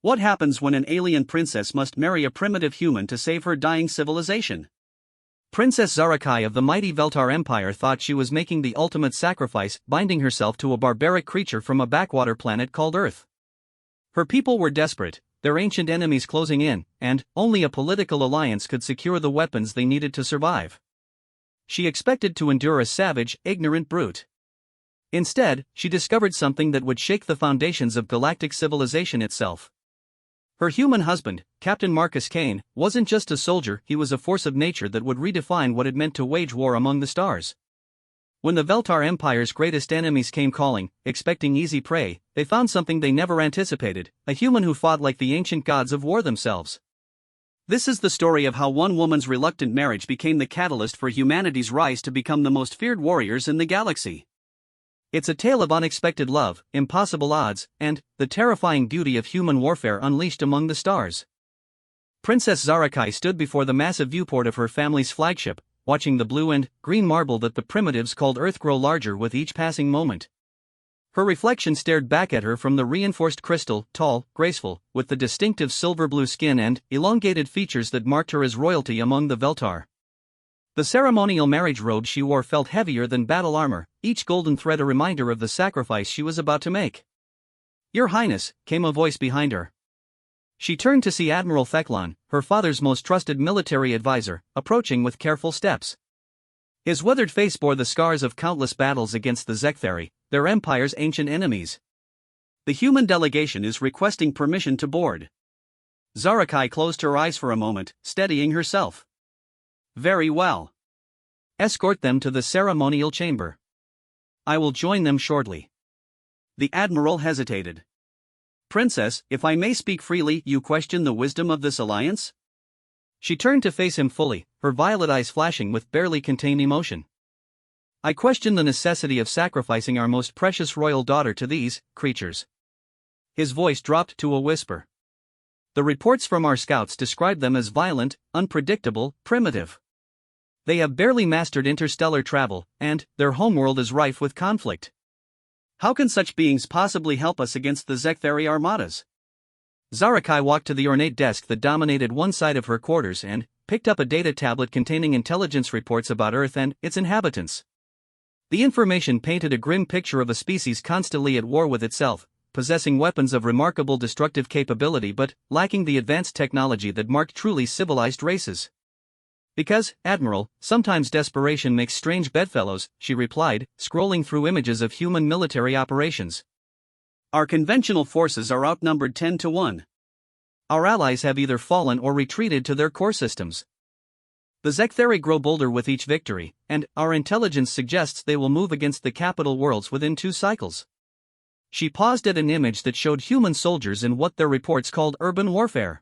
What happens when an alien princess must marry a primitive human to save her dying civilization? Princess Zarakai of the mighty Veltar Empire thought she was making the ultimate sacrifice, binding herself to a barbaric creature from a backwater planet called Earth. Her people were desperate, their ancient enemies closing in, and only a political alliance could secure the weapons they needed to survive. She expected to endure a savage, ignorant brute. Instead, she discovered something that would shake the foundations of galactic civilization itself. Her human husband, Captain Marcus Kane, wasn't just a soldier, he was a force of nature that would redefine what it meant to wage war among the stars. When the Veltar Empire's greatest enemies came calling, expecting easy prey, they found something they never anticipated, a human who fought like the ancient gods of war themselves. This is the story of how one woman's reluctant marriage became the catalyst for humanity's rise to become the most feared warriors in the galaxy. It's a tale of unexpected love, impossible odds, and the terrifying beauty of human warfare unleashed among the stars. Princess Zarakai stood before the massive viewport of her family's flagship, watching the blue and green marble that the primitives called Earth grow larger with each passing moment. Her reflection stared back at her from the reinforced crystal, tall, graceful, with the distinctive silver-blue skin and elongated features that marked her as royalty among the Veltar. The ceremonial marriage robe she wore felt heavier than battle armor, each golden thread a reminder of the sacrifice she was about to make. "Your Highness," came a voice behind her. She turned to see Admiral Theklan, her father's most trusted military advisor, approaching with careful steps. His weathered face bore the scars of countless battles against the Zekthari, their empire's ancient enemies. "The human delegation is requesting permission to board." Zarakai closed her eyes for a moment, steadying herself. "Very well. Escort them to the ceremonial chamber. I will join them shortly." The Admiral hesitated. "Princess, if I may speak freely, you question the wisdom of this alliance?" She turned to face him fully, her violet eyes flashing with barely contained emotion. "I question the necessity of sacrificing our most precious royal daughter to these creatures." His voice dropped to a whisper. "The reports from our scouts describe them as violent, unpredictable, primitive. They have barely mastered interstellar travel, and their homeworld is rife with conflict. How can such beings possibly help us against the Zekthari armadas?" Zarakai walked to the ornate desk that dominated one side of her quarters and picked up a data tablet containing intelligence reports about Earth and its inhabitants. The information painted a grim picture of a species constantly at war with itself, possessing weapons of remarkable destructive capability but lacking the advanced technology that marked truly civilized races. "Because, Admiral, sometimes desperation makes strange bedfellows," she replied, scrolling through images of human military operations. "Our conventional forces are outnumbered 10 to 1. Our allies have either fallen or retreated to their core systems. The Zekthari grow bolder with each victory, and our intelligence suggests they will move against the capital worlds within 2 cycles." She paused at an image that showed human soldiers in what their reports called urban warfare.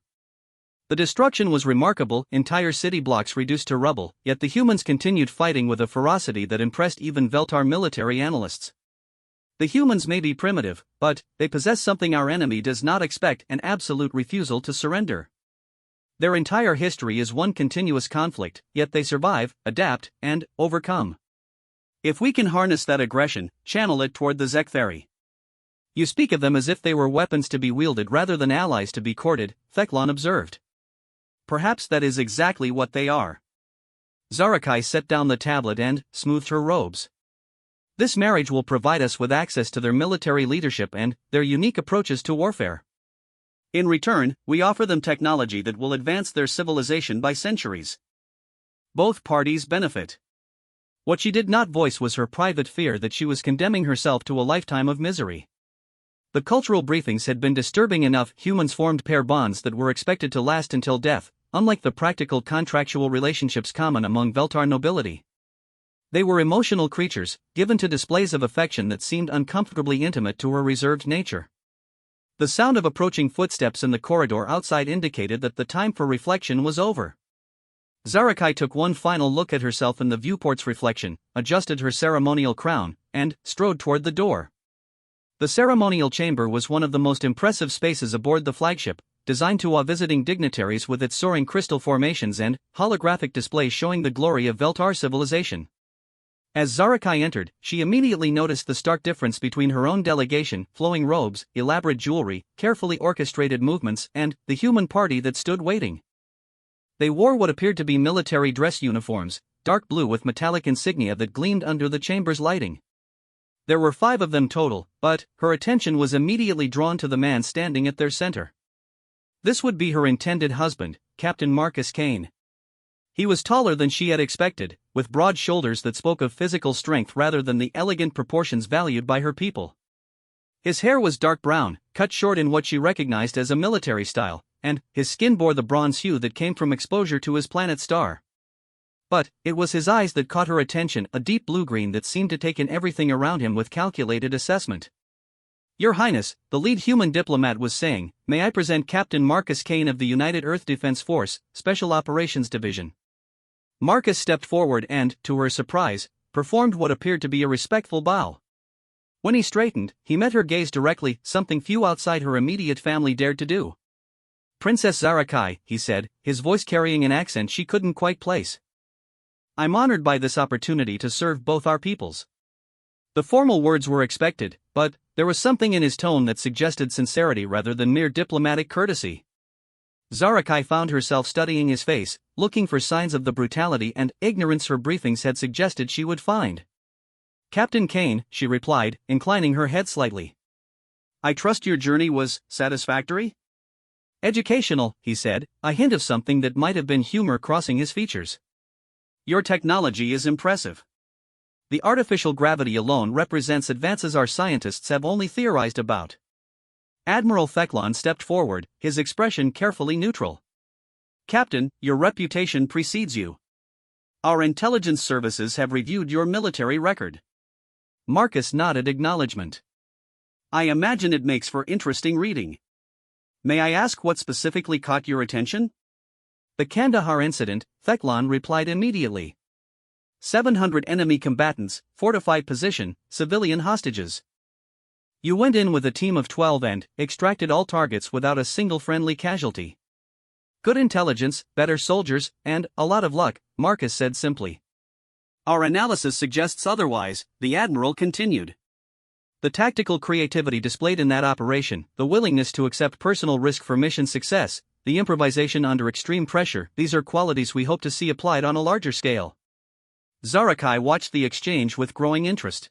The destruction was remarkable, entire city blocks reduced to rubble, yet the humans continued fighting with a ferocity that impressed even Veltar military analysts. "The humans may be primitive, but they possess something our enemy does not expect: an absolute refusal to surrender. Their entire history is one continuous conflict, yet they survive, adapt, and overcome. If we can harness that aggression, channel it toward the Zekthari." "You speak of them as if they were weapons to be wielded rather than allies to be courted," Theklan observed. "Perhaps that is exactly what they are." Zarakai set down the tablet and smoothed her robes. "This marriage will provide us with access to their military leadership and their unique approaches to warfare. In return, we offer them technology that will advance their civilization by centuries. Both parties benefit." What she did not voice was her private fear that she was condemning herself to a lifetime of misery. The cultural briefings had been disturbing enough. Humans formed pair bonds that were expected to last until death, unlike the practical contractual relationships common among Veltar nobility. They were emotional creatures, given to displays of affection that seemed uncomfortably intimate to her reserved nature. The sound of approaching footsteps in the corridor outside indicated that the time for reflection was over. Zarakai took one final look at herself in the viewport's reflection, adjusted her ceremonial crown, and strode toward the door. The ceremonial chamber was one of the most impressive spaces aboard the flagship, designed to awe visiting dignitaries with its soaring crystal formations and holographic displays showing the glory of Veltar civilization. As Zarakai entered, she immediately noticed the stark difference between her own delegation, flowing robes, elaborate jewelry, carefully orchestrated movements, and the human party that stood waiting. They wore what appeared to be military dress uniforms, dark blue with metallic insignia that gleamed under the chamber's lighting. There were 5 of them total, but her attention was immediately drawn to the man standing at their center. This would be her intended husband, Captain Marcus Kane. He was taller than she had expected, with broad shoulders that spoke of physical strength rather than the elegant proportions valued by her people. His hair was dark brown, cut short in what she recognized as a military style, and his skin bore the bronze hue that came from exposure to his planet star. But it was his eyes that caught her attention, a deep blue-green that seemed to take in everything around him with calculated assessment. "Your Highness," the lead human diplomat was saying, "may I present Captain Marcus Kane of the United Earth Defense Force, Special Operations Division." Marcus stepped forward and, to her surprise, performed what appeared to be a respectful bow. When he straightened, he met her gaze directly, something few outside her immediate family dared to do. "Princess Zarakai," he said, his voice carrying an accent she couldn't quite place. "I'm honored by this opportunity to serve both our peoples." The formal words were expected, but there was something in his tone that suggested sincerity rather than mere diplomatic courtesy. Zarakai found herself studying his face, looking for signs of the brutality and ignorance her briefings had suggested she would find. "Captain Kane," she replied, inclining her head slightly. "I trust your journey was satisfactory?" "Educational," he said, a hint of something that might have been humor crossing his features. "Your technology is impressive. The artificial gravity alone represents advances our scientists have only theorized about." Admiral Theclon stepped forward, his expression carefully neutral. "Captain, your reputation precedes you. Our intelligence services have reviewed your military record." Marcus nodded acknowledgement. "I imagine it makes for interesting reading. May I ask what specifically caught your attention?" "The Kandahar incident," Theclon replied immediately. 700 enemy combatants, fortified position, civilian hostages. You went in with a team of 12 and extracted all targets without a single friendly casualty. Good intelligence, better soldiers, and a lot of luck, Marcus said simply. "Our analysis suggests otherwise," the Admiral continued. "The tactical creativity displayed in that operation, the willingness to accept personal risk for mission success, the improvisation under extreme pressure, these are qualities we hope to see applied on a larger scale." Zarakai watched the exchange with growing interest.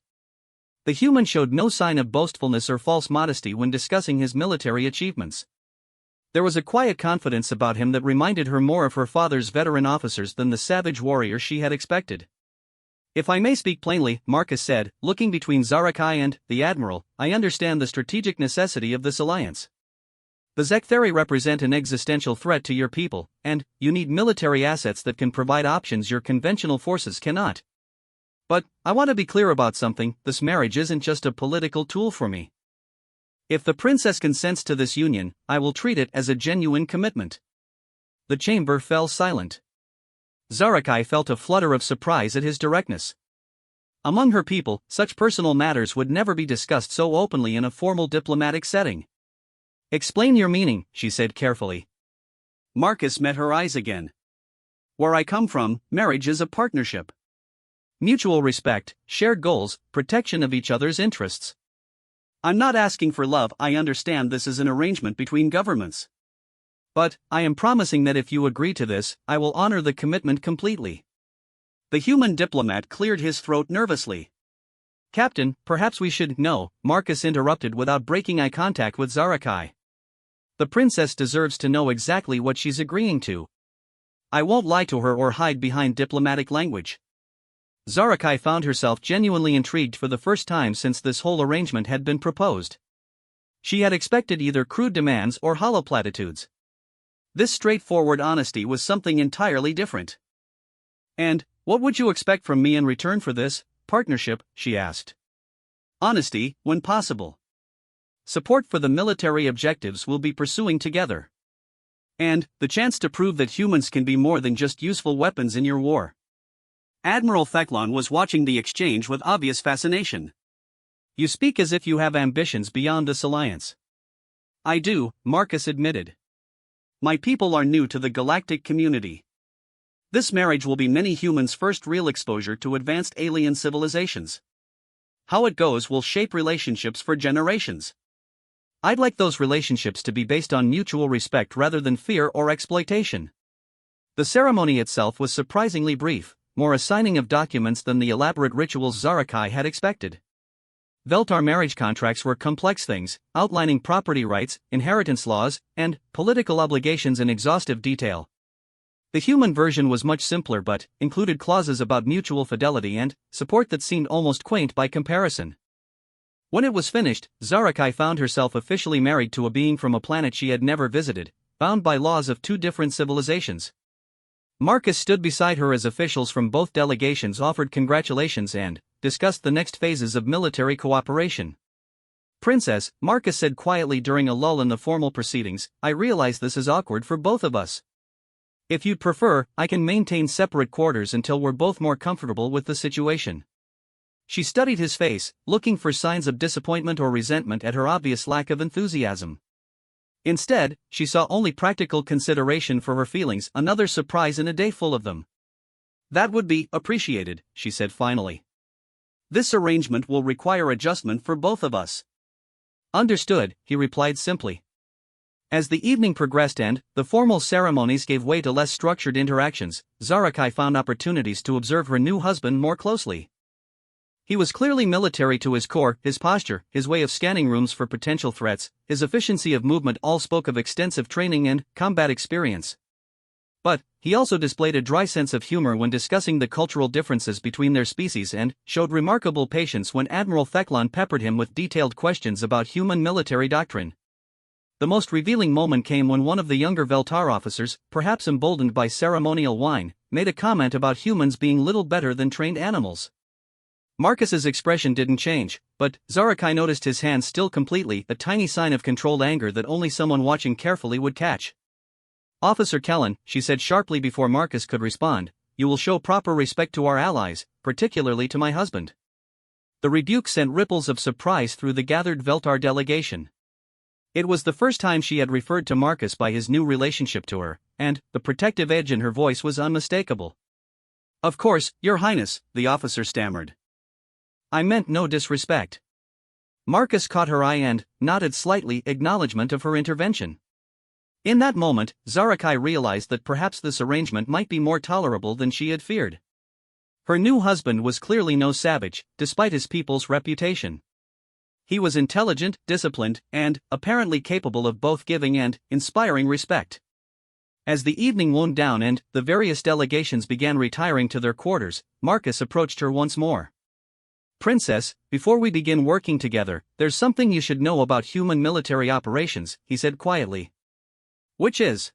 The human showed no sign of boastfulness or false modesty when discussing his military achievements. There was a quiet confidence about him that reminded her more of her father's veteran officers than the savage warrior she had expected. "If I may speak plainly," Marcus said, looking between Zarakai and the Admiral, "I understand the strategic necessity of this alliance. The Zektheri represent an existential threat to your people, and you need military assets that can provide options your conventional forces cannot. But I want to be clear about something, this marriage isn't just a political tool for me. If the princess consents to this union, I will treat it as a genuine commitment." The chamber fell silent. Zarakai felt a flutter of surprise at his directness. Among her people, such personal matters would never be discussed so openly in a formal diplomatic setting. "Explain your meaning," she said carefully. Marcus met her eyes again. "Where I come from, marriage is a partnership. Mutual respect, shared goals, protection of each other's interests. I'm not asking for love, I understand this is an arrangement between governments. But I am promising that if you agree to this, I will honor the commitment completely." The human diplomat cleared his throat nervously. "Captain, perhaps we should—" "No," Marcus interrupted without breaking eye contact with Zarakai. "The princess deserves to know exactly what she's agreeing to. I won't lie to her or hide behind diplomatic language." Zarakai found herself genuinely intrigued for the first time since this whole arrangement had been proposed. She had expected either crude demands or hollow platitudes. This straightforward honesty was something entirely different. "And what would you expect from me in return for this partnership?" she asked. "Honesty, when possible. Support for the military objectives we'll be pursuing together. And the chance to prove that humans can be more than just useful weapons in your war." Admiral Theclon was watching the exchange with obvious fascination. "You speak as if you have ambitions beyond this alliance." "I do," Marcus admitted. "My people are new to the galactic community. This marriage will be many humans' first real exposure to advanced alien civilizations. How it goes will shape relationships for generations. I'd like those relationships to be based on mutual respect rather than fear or exploitation. The ceremony itself was surprisingly brief, more a signing of documents than the elaborate rituals Zarakai had expected. Veltar marriage contracts were complex things, outlining property rights, inheritance laws, and political obligations in exhaustive detail. The human version was much simpler but included clauses about mutual fidelity and support that seemed almost quaint by comparison. When it was finished, Zarakai found herself officially married to a being from a planet she had never visited, bound by laws of two different civilizations. Marcus stood beside her as officials from both delegations offered congratulations and discussed the next phases of military cooperation. "Princess," Marcus said quietly during a lull in the formal proceedings, "I realize this is awkward for both of us. If you'd prefer, I can maintain separate quarters until we're both more comfortable with the situation." She studied his face, looking for signs of disappointment or resentment at her obvious lack of enthusiasm. Instead, she saw only practical consideration for her feelings, another surprise in a day full of them. "That would be appreciated," she said finally. "This arrangement will require adjustment for both of us." "Understood," he replied simply. As the evening progressed and the formal ceremonies gave way to less structured interactions, Zarakai found opportunities to observe her new husband more closely. He was clearly military to his core, his posture, his way of scanning rooms for potential threats, his efficiency of movement all spoke of extensive training and combat experience. But he also displayed a dry sense of humor when discussing the cultural differences between their species and showed remarkable patience when Admiral Theklan peppered him with detailed questions about human military doctrine. The most revealing moment came when one of the younger Veltar officers, perhaps emboldened by ceremonial wine, made a comment about humans being little better than trained animals. Marcus's expression didn't change, but Zarakai noticed his hand still completely, a tiny sign of controlled anger that only someone watching carefully would catch. "Officer Kellen," she said sharply before Marcus could respond, "you will show proper respect to our allies, particularly to my husband." The rebuke sent ripples of surprise through the gathered Veltar delegation. It was the first time she had referred to Marcus by his new relationship to her, and the protective edge in her voice was unmistakable. "Of course, Your Highness," the officer stammered. "I meant no disrespect." Marcus caught her eye and nodded slightly, acknowledgement of her intervention. In that moment, Zarakai realized that perhaps this arrangement might be more tolerable than she had feared. Her new husband was clearly no savage, despite his people's reputation. He was intelligent, disciplined, and apparently capable of both giving and inspiring respect. As the evening wound down and the various delegations began retiring to their quarters, Marcus approached her once more. "Princess, before we begin working together, there's something you should know about human military operations," he said quietly. "Which is?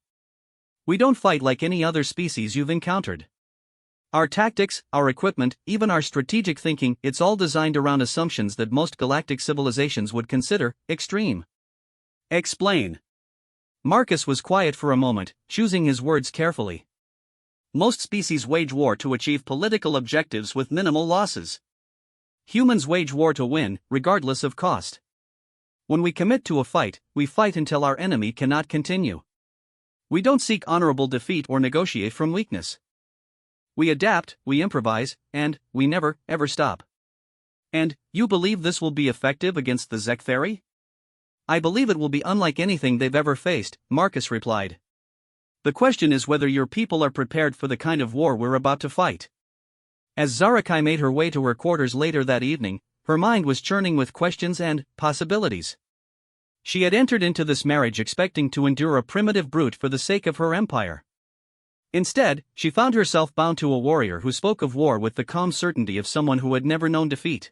We don't fight like any other species you've encountered. Our tactics, our equipment, even our strategic thinking, it's all designed around assumptions that most galactic civilizations would consider extreme." "Explain." Marcus was quiet for a moment, choosing his words carefully. "Most species wage war to achieve political objectives with minimal losses. Humans wage war to win, regardless of cost. When we commit to a fight, we fight until our enemy cannot continue. We don't seek honorable defeat or negotiate from weakness. We adapt, we improvise, and we never, ever stop." "And you believe this will be effective against the Zektheri?" "I believe it will be unlike anything they've ever faced," Marcus replied. "The question is whether your people are prepared for the kind of war we're about to fight." As Zarakai made her way to her quarters later that evening, her mind was churning with questions and possibilities. She had entered into this marriage expecting to endure a primitive brute for the sake of her empire. Instead, she found herself bound to a warrior who spoke of war with the calm certainty of someone who had never known defeat.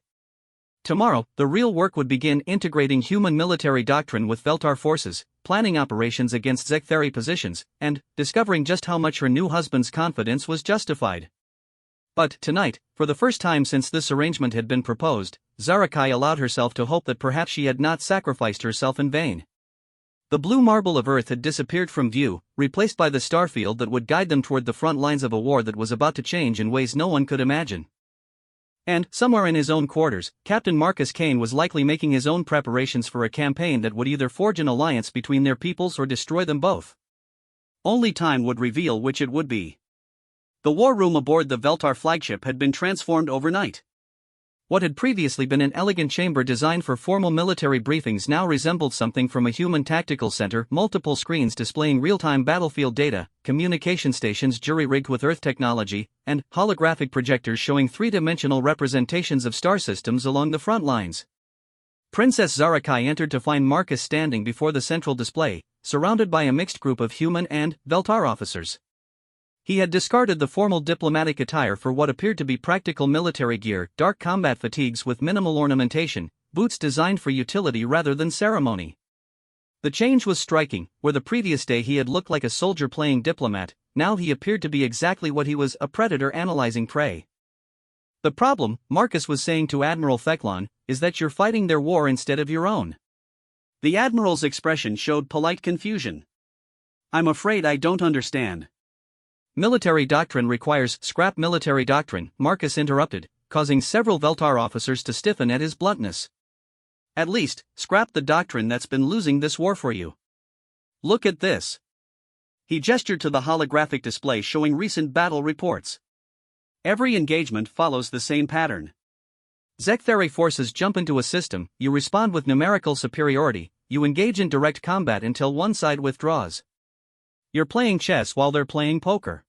Tomorrow, the real work would begin, integrating human military doctrine with Veltar forces, planning operations against Zektheri positions, and discovering just how much her new husband's confidence was justified. But tonight, for the first time since this arrangement had been proposed, Zarakai allowed herself to hope that perhaps she had not sacrificed herself in vain. The blue marble of Earth had disappeared from view, replaced by the starfield that would guide them toward the front lines of a war that was about to change in ways no one could imagine. And, somewhere in his own quarters, Captain Marcus Kane was likely making his own preparations for a campaign that would either forge an alliance between their peoples or destroy them both. Only time would reveal which it would be. The war room aboard the Veltar flagship had been transformed overnight. What had previously been an elegant chamber designed for formal military briefings now resembled something from a human tactical center, multiple screens displaying real-time battlefield data, communication stations jury-rigged with Earth technology, and holographic projectors showing three-dimensional representations of star systems along the front lines. Princess Zarakai entered to find Marcus standing before the central display, surrounded by a mixed group of human and Veltar officers. He had discarded the formal diplomatic attire for what appeared to be practical military gear, dark combat fatigues with minimal ornamentation, boots designed for utility rather than ceremony. The change was striking. Where the previous day he had looked like a soldier playing diplomat, now he appeared to be exactly what he was, a predator analyzing prey. The problem, Marcus was saying to Admiral Theclon, is that you're fighting their war instead of your own. The Admiral's expression showed polite confusion. I'm afraid I don't understand. Military doctrine requires scrap military doctrine, Marcus interrupted, causing several Veltar officers to stiffen at his bluntness. At least, scrap the doctrine that's been losing this war for you. Look at this. He gestured to the holographic display showing recent battle reports. Every engagement follows the same pattern. Zektheri forces jump into a system, you respond with numerical superiority, you engage in direct combat until one side withdraws. You're playing chess while they're playing poker.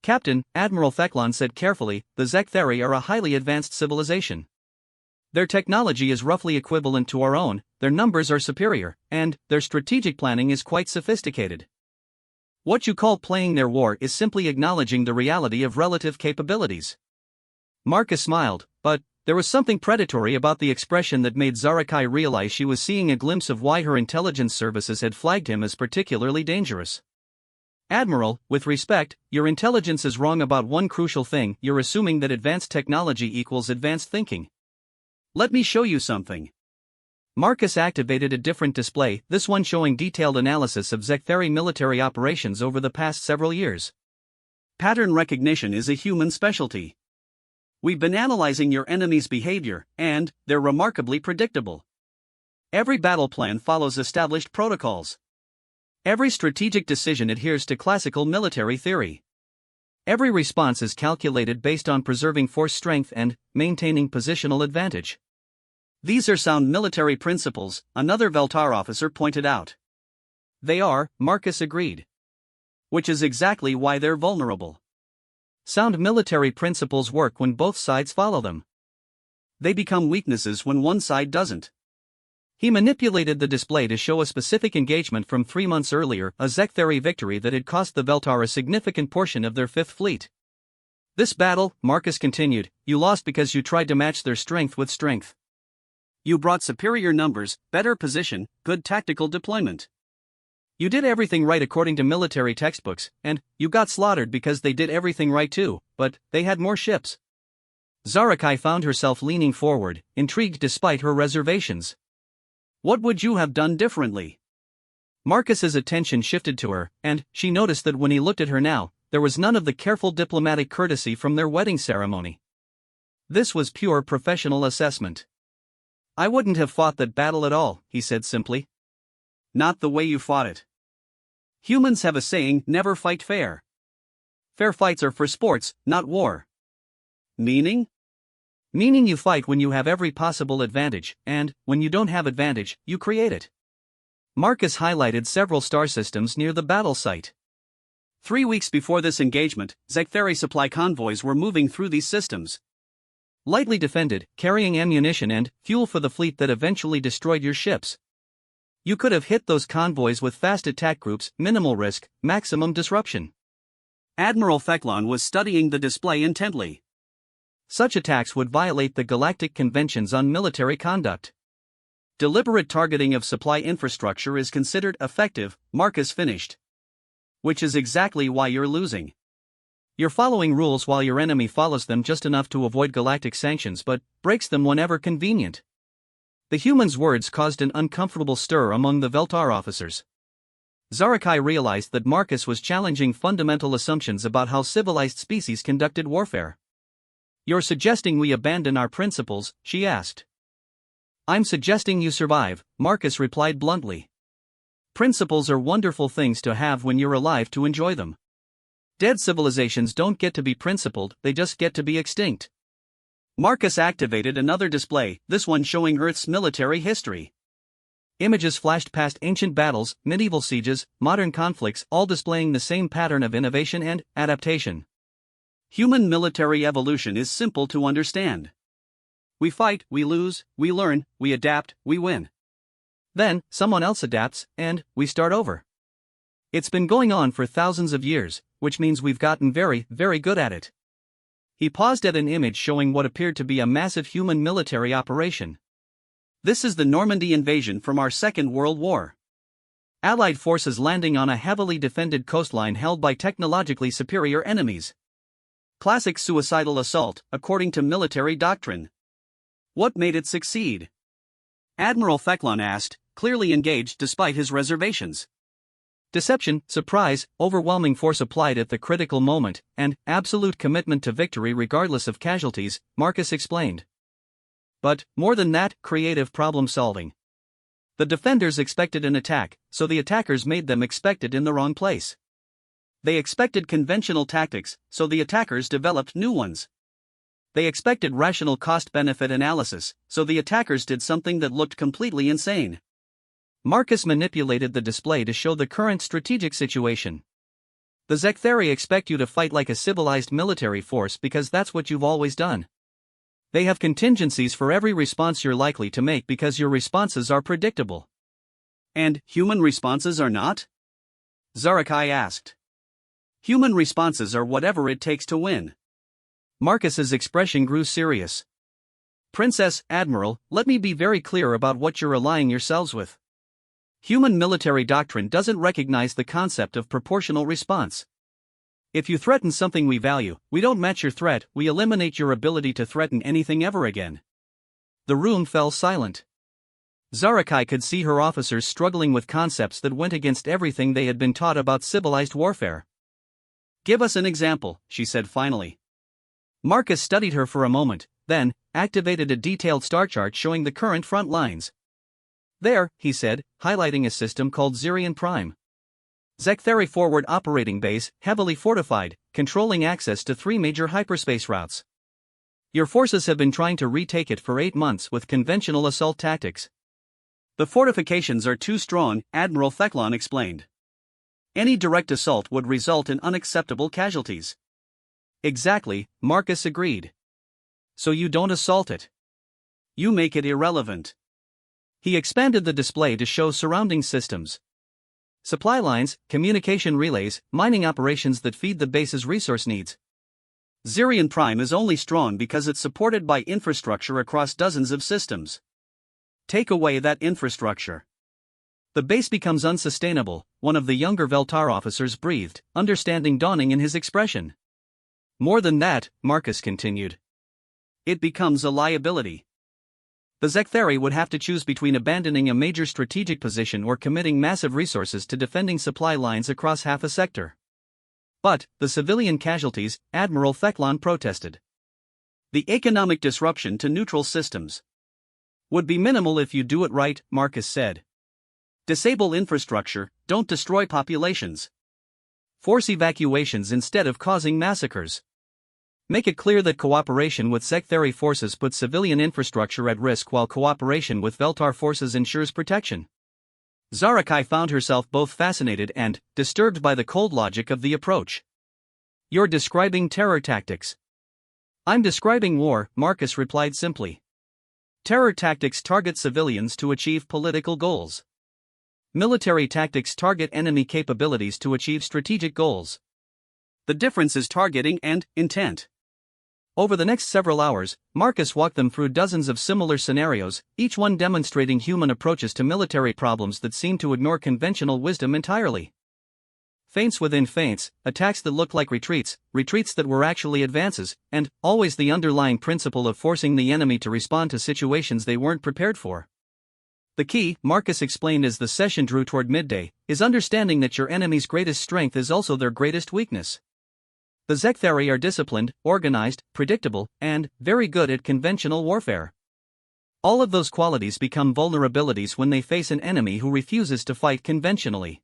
Captain, Admiral Theclon said carefully, the Zektheri are a highly advanced civilization. Their technology is roughly equivalent to our own, their numbers are superior, and their strategic planning is quite sophisticated. What you call playing their war is simply acknowledging the reality of relative capabilities. Marcus smiled, but there was something predatory about the expression that made Zarakai realize she was seeing a glimpse of why her intelligence services had flagged him as particularly dangerous. Admiral, with respect, your intelligence is wrong about one crucial thing, you're assuming that advanced technology equals advanced thinking. Let me show you something. Marcus activated a different display, this one showing detailed analysis of Zektheri military operations over the past several years. Pattern recognition is a human specialty. We've been analyzing your enemy's behavior, and they're remarkably predictable. Every battle plan follows established protocols. Every strategic decision adheres to classical military theory. Every response is calculated based on preserving force strength and maintaining positional advantage. These are sound military principles, another Veltar officer pointed out. They are, Marcus agreed. Which is exactly why they're vulnerable. Sound military principles work when both sides follow them. They become weaknesses when one side doesn't. He manipulated the display to show a specific engagement from 3 months earlier, a Zektheri victory that had cost the Veltar a significant portion of their 5th fleet. This battle, Marcus continued, you lost because you tried to match their strength with strength. You brought superior numbers, better position, good tactical deployment. You did everything right according to military textbooks, and you got slaughtered because they did everything right too, but they had more ships. Zarakai found herself leaning forward, intrigued despite her reservations. What would you have done differently? Marcus's attention shifted to her, and she noticed that when he looked at her now, there was none of the careful diplomatic courtesy from their wedding ceremony. This was pure professional assessment. I wouldn't have fought that battle at all, he said simply. Not the way you fought it. Humans have a saying, never fight fair. Fair fights are for sports, not war. Meaning? Meaning you fight when you have every possible advantage, and, when you don't have advantage, you create it. Marcus highlighted several star systems near the battle site. 3 weeks before this engagement, Zektheri supply convoys were moving through these systems. Lightly defended, carrying ammunition and fuel for the fleet that eventually destroyed your ships. You could have hit those convoys with fast attack groups, minimal risk, maximum disruption. Admiral Theclon was studying the display intently. Such attacks would violate the galactic conventions on military conduct. Deliberate targeting of supply infrastructure is considered effective, Marcus finished. Which is exactly why you're losing. You're following rules while your enemy follows them just enough to avoid galactic sanctions but breaks them whenever convenient. The human's words caused an uncomfortable stir among the Veltar officers. Zarakai realized that Marcus was challenging fundamental assumptions about how civilized species conducted warfare. You're suggesting we abandon our principles, she asked. I'm suggesting you survive, Marcus replied bluntly. Principles are wonderful things to have when you're alive to enjoy them. Dead civilizations don't get to be principled, they just get to be extinct. Marcus activated another display, this one showing Earth's military history. Images flashed past ancient battles, medieval sieges, modern conflicts, all displaying the same pattern of innovation and adaptation. Human military evolution is simple to understand. We fight, we lose, we learn, we adapt, we win. Then, someone else adapts, and we start over. It's been going on for thousands of years, which means we've gotten very, very good at it. He paused at an image showing what appeared to be a massive human military operation. This is the Normandy invasion from our Second World War. Allied forces landing on a heavily defended coastline held by technologically superior enemies. Classic suicidal assault, according to military doctrine. What made it succeed? Admiral Fecklon asked, clearly engaged despite his reservations. Deception, surprise, overwhelming force applied at the critical moment, and absolute commitment to victory regardless of casualties, Marcus explained. But, more than that, creative problem solving. The defenders expected an attack, so the attackers made them expect it in the wrong place. They expected conventional tactics, so the attackers developed new ones. They expected rational cost-benefit analysis, so the attackers did something that looked completely insane. Marcus manipulated the display to show the current strategic situation. The Zektheri expect you to fight like a civilized military force because that's what you've always done. They have contingencies for every response you're likely to make because your responses are predictable. And human responses are not? Zarakai asked. Human responses are whatever it takes to win. Marcus's expression grew serious. Princess, Admiral, let me be very clear about what you're allying yourselves with. Human military doctrine doesn't recognize the concept of proportional response. If you threaten something we value, we don't match your threat, we eliminate your ability to threaten anything ever again. The room fell silent. Zarakai could see her officers struggling with concepts that went against everything they had been taught about civilized warfare. Give us an example, she said finally. Marcus studied her for a moment, then activated a detailed star chart showing the current front lines. There, he said, highlighting a system called Zirian Prime. Zektheri forward operating base, heavily fortified, controlling access to 3 major hyperspace routes. Your forces have been trying to retake it for 8 months with conventional assault tactics. The fortifications are too strong, Admiral Fecklon explained. Any direct assault would result in unacceptable casualties. Exactly, Marcus agreed. So you don't assault it. You make it irrelevant. He expanded the display to show surrounding systems. Supply lines, communication relays, mining operations that feed the base's resource needs. Zirian Prime is only strong because it's supported by infrastructure across dozens of systems. Take away that infrastructure. The base becomes unsustainable, one of the younger Veltar officers breathed, understanding dawning in his expression. More than that, Marcus continued. It becomes a liability. The Zektheri would have to choose between abandoning a major strategic position or committing massive resources to defending supply lines across half a sector. But, the civilian casualties, Admiral Fecklon protested. The economic disruption to neutral systems would be minimal if you do it right, Marcus said. Disable infrastructure, don't destroy populations. Force evacuations instead of causing massacres. Make it clear that cooperation with Zektheri forces puts civilian infrastructure at risk while cooperation with Veltar forces ensures protection. Zarakai found herself both fascinated and disturbed by the cold logic of the approach. You're describing terror tactics. I'm describing war, Marcus replied simply. Terror tactics target civilians to achieve political goals. Military tactics target enemy capabilities to achieve strategic goals. The difference is targeting and intent. Over the next several hours, Marcus walked them through dozens of similar scenarios, each one demonstrating human approaches to military problems that seem to ignore conventional wisdom entirely. Feints within feints, attacks that looked like retreats, retreats that were actually advances, and always the underlying principle of forcing the enemy to respond to situations they weren't prepared for. The key, Marcus explained as the session drew toward midday, is understanding that your enemy's greatest strength is also their greatest weakness. The Zektheri are disciplined, organized, predictable, and very good at conventional warfare. All of those qualities become vulnerabilities when they face an enemy who refuses to fight conventionally.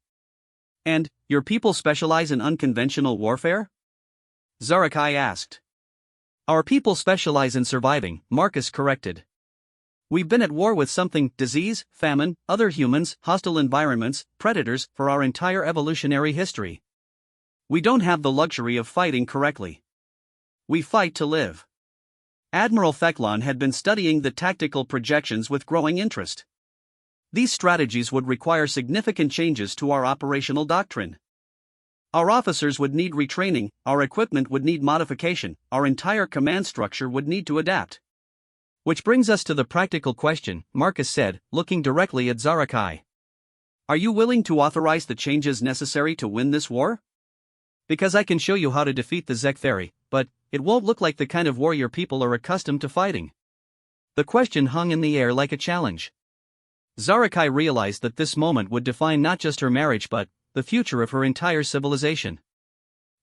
And, your people specialize in unconventional warfare? Zarakai asked. Our people specialize in surviving, Marcus corrected. We've been at war with something, disease, famine, other humans, hostile environments, predators, for our entire evolutionary history. We don't have the luxury of fighting correctly. We fight to live. Admiral Fecklon had been studying the tactical projections with growing interest. These strategies would require significant changes to our operational doctrine. Our officers would need retraining, our equipment would need modification, our entire command structure would need to adapt. Which brings us to the practical question, Marcus said, looking directly at Zarakai. Are you willing to authorize the changes necessary to win this war? Because I can show you how to defeat the Zektheri, but it won't look like the kind of war your people are accustomed to fighting. The question hung in the air like a challenge. Zarakai realized that this moment would define not just her marriage but the future of her entire civilization.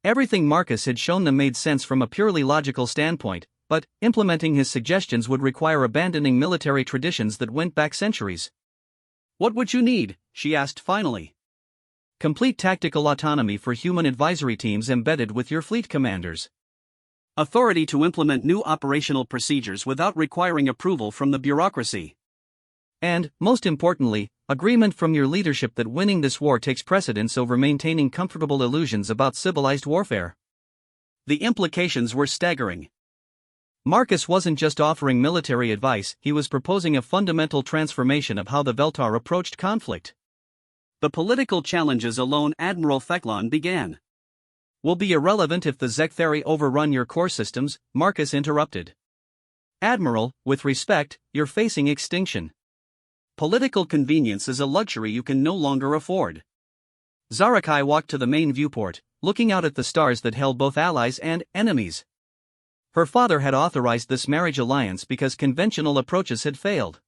Everything Marcus had shown them made sense from a purely logical standpoint, but implementing his suggestions would require abandoning military traditions that went back centuries. What would you need? She asked finally. Complete tactical autonomy for human advisory teams embedded with your fleet commanders. Authority to implement new operational procedures without requiring approval from the bureaucracy. And, most importantly, agreement from your leadership that winning this war takes precedence over maintaining comfortable illusions about civilized warfare. The implications were staggering. Marcus wasn't just offering military advice, he was proposing a fundamental transformation of how the Veltar approached conflict. The political challenges alone Admiral Fecklon began. Will be irrelevant if the Zektheri overrun your core systems, Marcus interrupted. Admiral, with respect, you're facing extinction. Political convenience is a luxury you can no longer afford. Zarakai walked to the main viewport, looking out at the stars that held both allies and enemies. Her father had authorized this marriage alliance because conventional approaches had failed.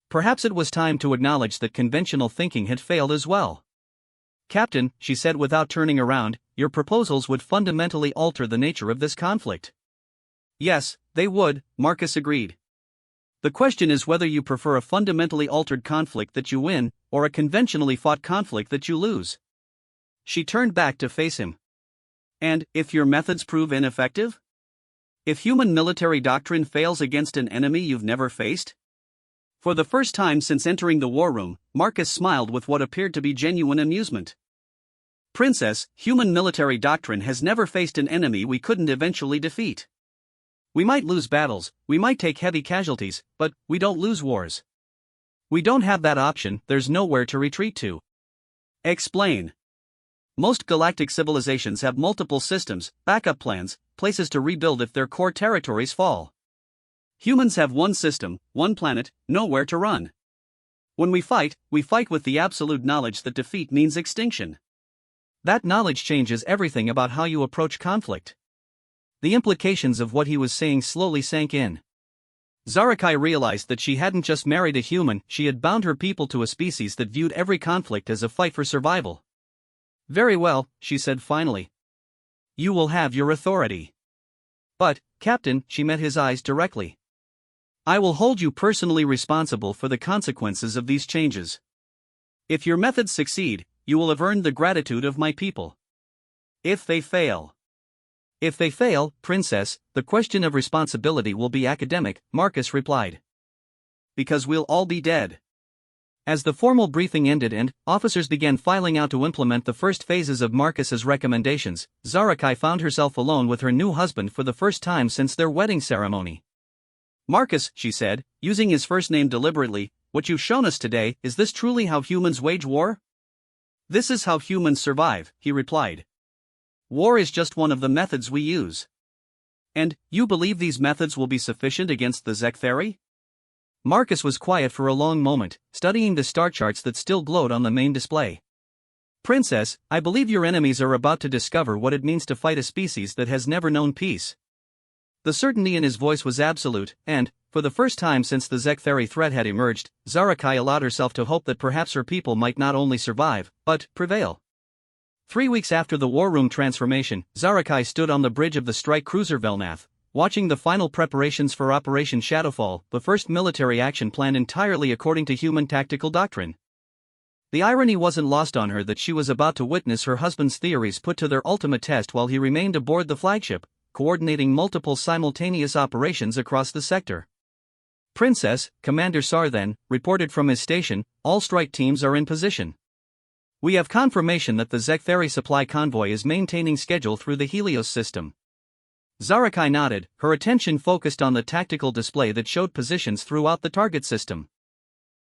Perhaps it was time to acknowledge that conventional thinking had failed as well. Captain, she said without turning around, your proposals would fundamentally alter the nature of this conflict. Yes, they would, Marcus agreed. The question is whether you prefer a fundamentally altered conflict that you win, or a conventionally fought conflict that you lose. She turned back to face him. And, if your methods prove ineffective? If human military doctrine fails against an enemy you've never faced? For the first time since entering the war room, Marcus smiled with what appeared to be genuine amusement. Princess, human military doctrine has never faced an enemy we couldn't eventually defeat. We might lose battles, we might take heavy casualties, but we don't lose wars. We don't have that option, there's nowhere to retreat to. Explain. Most galactic civilizations have multiple systems, backup plans, places to rebuild if their core territories fall. Humans have one system, one planet, nowhere to run. When we fight with the absolute knowledge that defeat means extinction. That knowledge changes everything about how you approach conflict. The implications of what he was saying slowly sank in. Zarakai realized that she hadn't just married a human, she had bound her people to a species that viewed every conflict as a fight for survival. Very well, she said finally. You will have your authority. But, Captain, she met his eyes directly. I will hold you personally responsible for the consequences of these changes. If your methods succeed, you will have earned the gratitude of my people. If they fail, Princess, the question of responsibility will be academic, Marcus replied. Because we'll all be dead. As the formal briefing ended and officers began filing out to implement the first phases of Marcus's recommendations, Zarakai found herself alone with her new husband for the first time since their wedding ceremony. Marcus, she said, using his first name deliberately, what you've shown us today, is this truly how humans wage war? This is how humans survive, he replied. War is just one of the methods we use. And, you believe these methods will be sufficient against the Zektheri? Marcus was quiet for a long moment, studying the star charts that still glowed on the main display. Princess, I believe your enemies are about to discover what it means to fight a species that has never known peace. The certainty in his voice was absolute, and, for the first time since the Zektheri threat had emerged, Zarakai allowed herself to hope that perhaps her people might not only survive, but prevail. 3 weeks after the war room transformation, Zarakai stood on the bridge of the strike cruiser Velnath, watching the final preparations for Operation Shadowfall, the first military action planned entirely according to human tactical doctrine. The irony wasn't lost on her that she was about to witness her husband's theories put to their ultimate test while he remained aboard the flagship, coordinating multiple simultaneous operations across the sector. Princess, Commander Sar then reported from his station, all strike teams are in position. We have confirmation that the Zektheri supply convoy is maintaining schedule through the Helios system. Zarakai nodded, her attention focused on the tactical display that showed positions throughout the target system.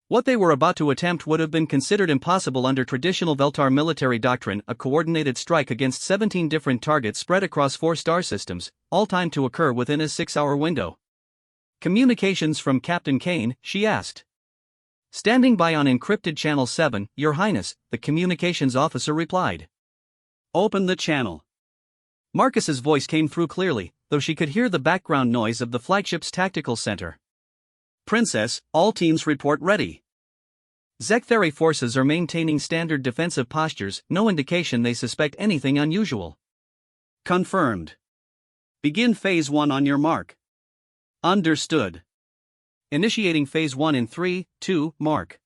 What they were about to attempt would have been considered impossible under traditional Veltar military doctrine, a coordinated strike against 17 different targets spread across 4 star systems, all timed to occur within a 6-hour window. Communications from Captain Kane, she asked. Standing by on encrypted channel 7, Your Highness, the communications officer replied. Open the channel. Marcus's voice came through clearly, though she could hear the background noise of the flagship's tactical center. Princess, all teams report ready. Zektheri forces are maintaining standard defensive postures, no indication they suspect anything unusual. Confirmed. Begin Phase 1 on your mark. Understood. Initiating Phase 1 in 3, 2, mark.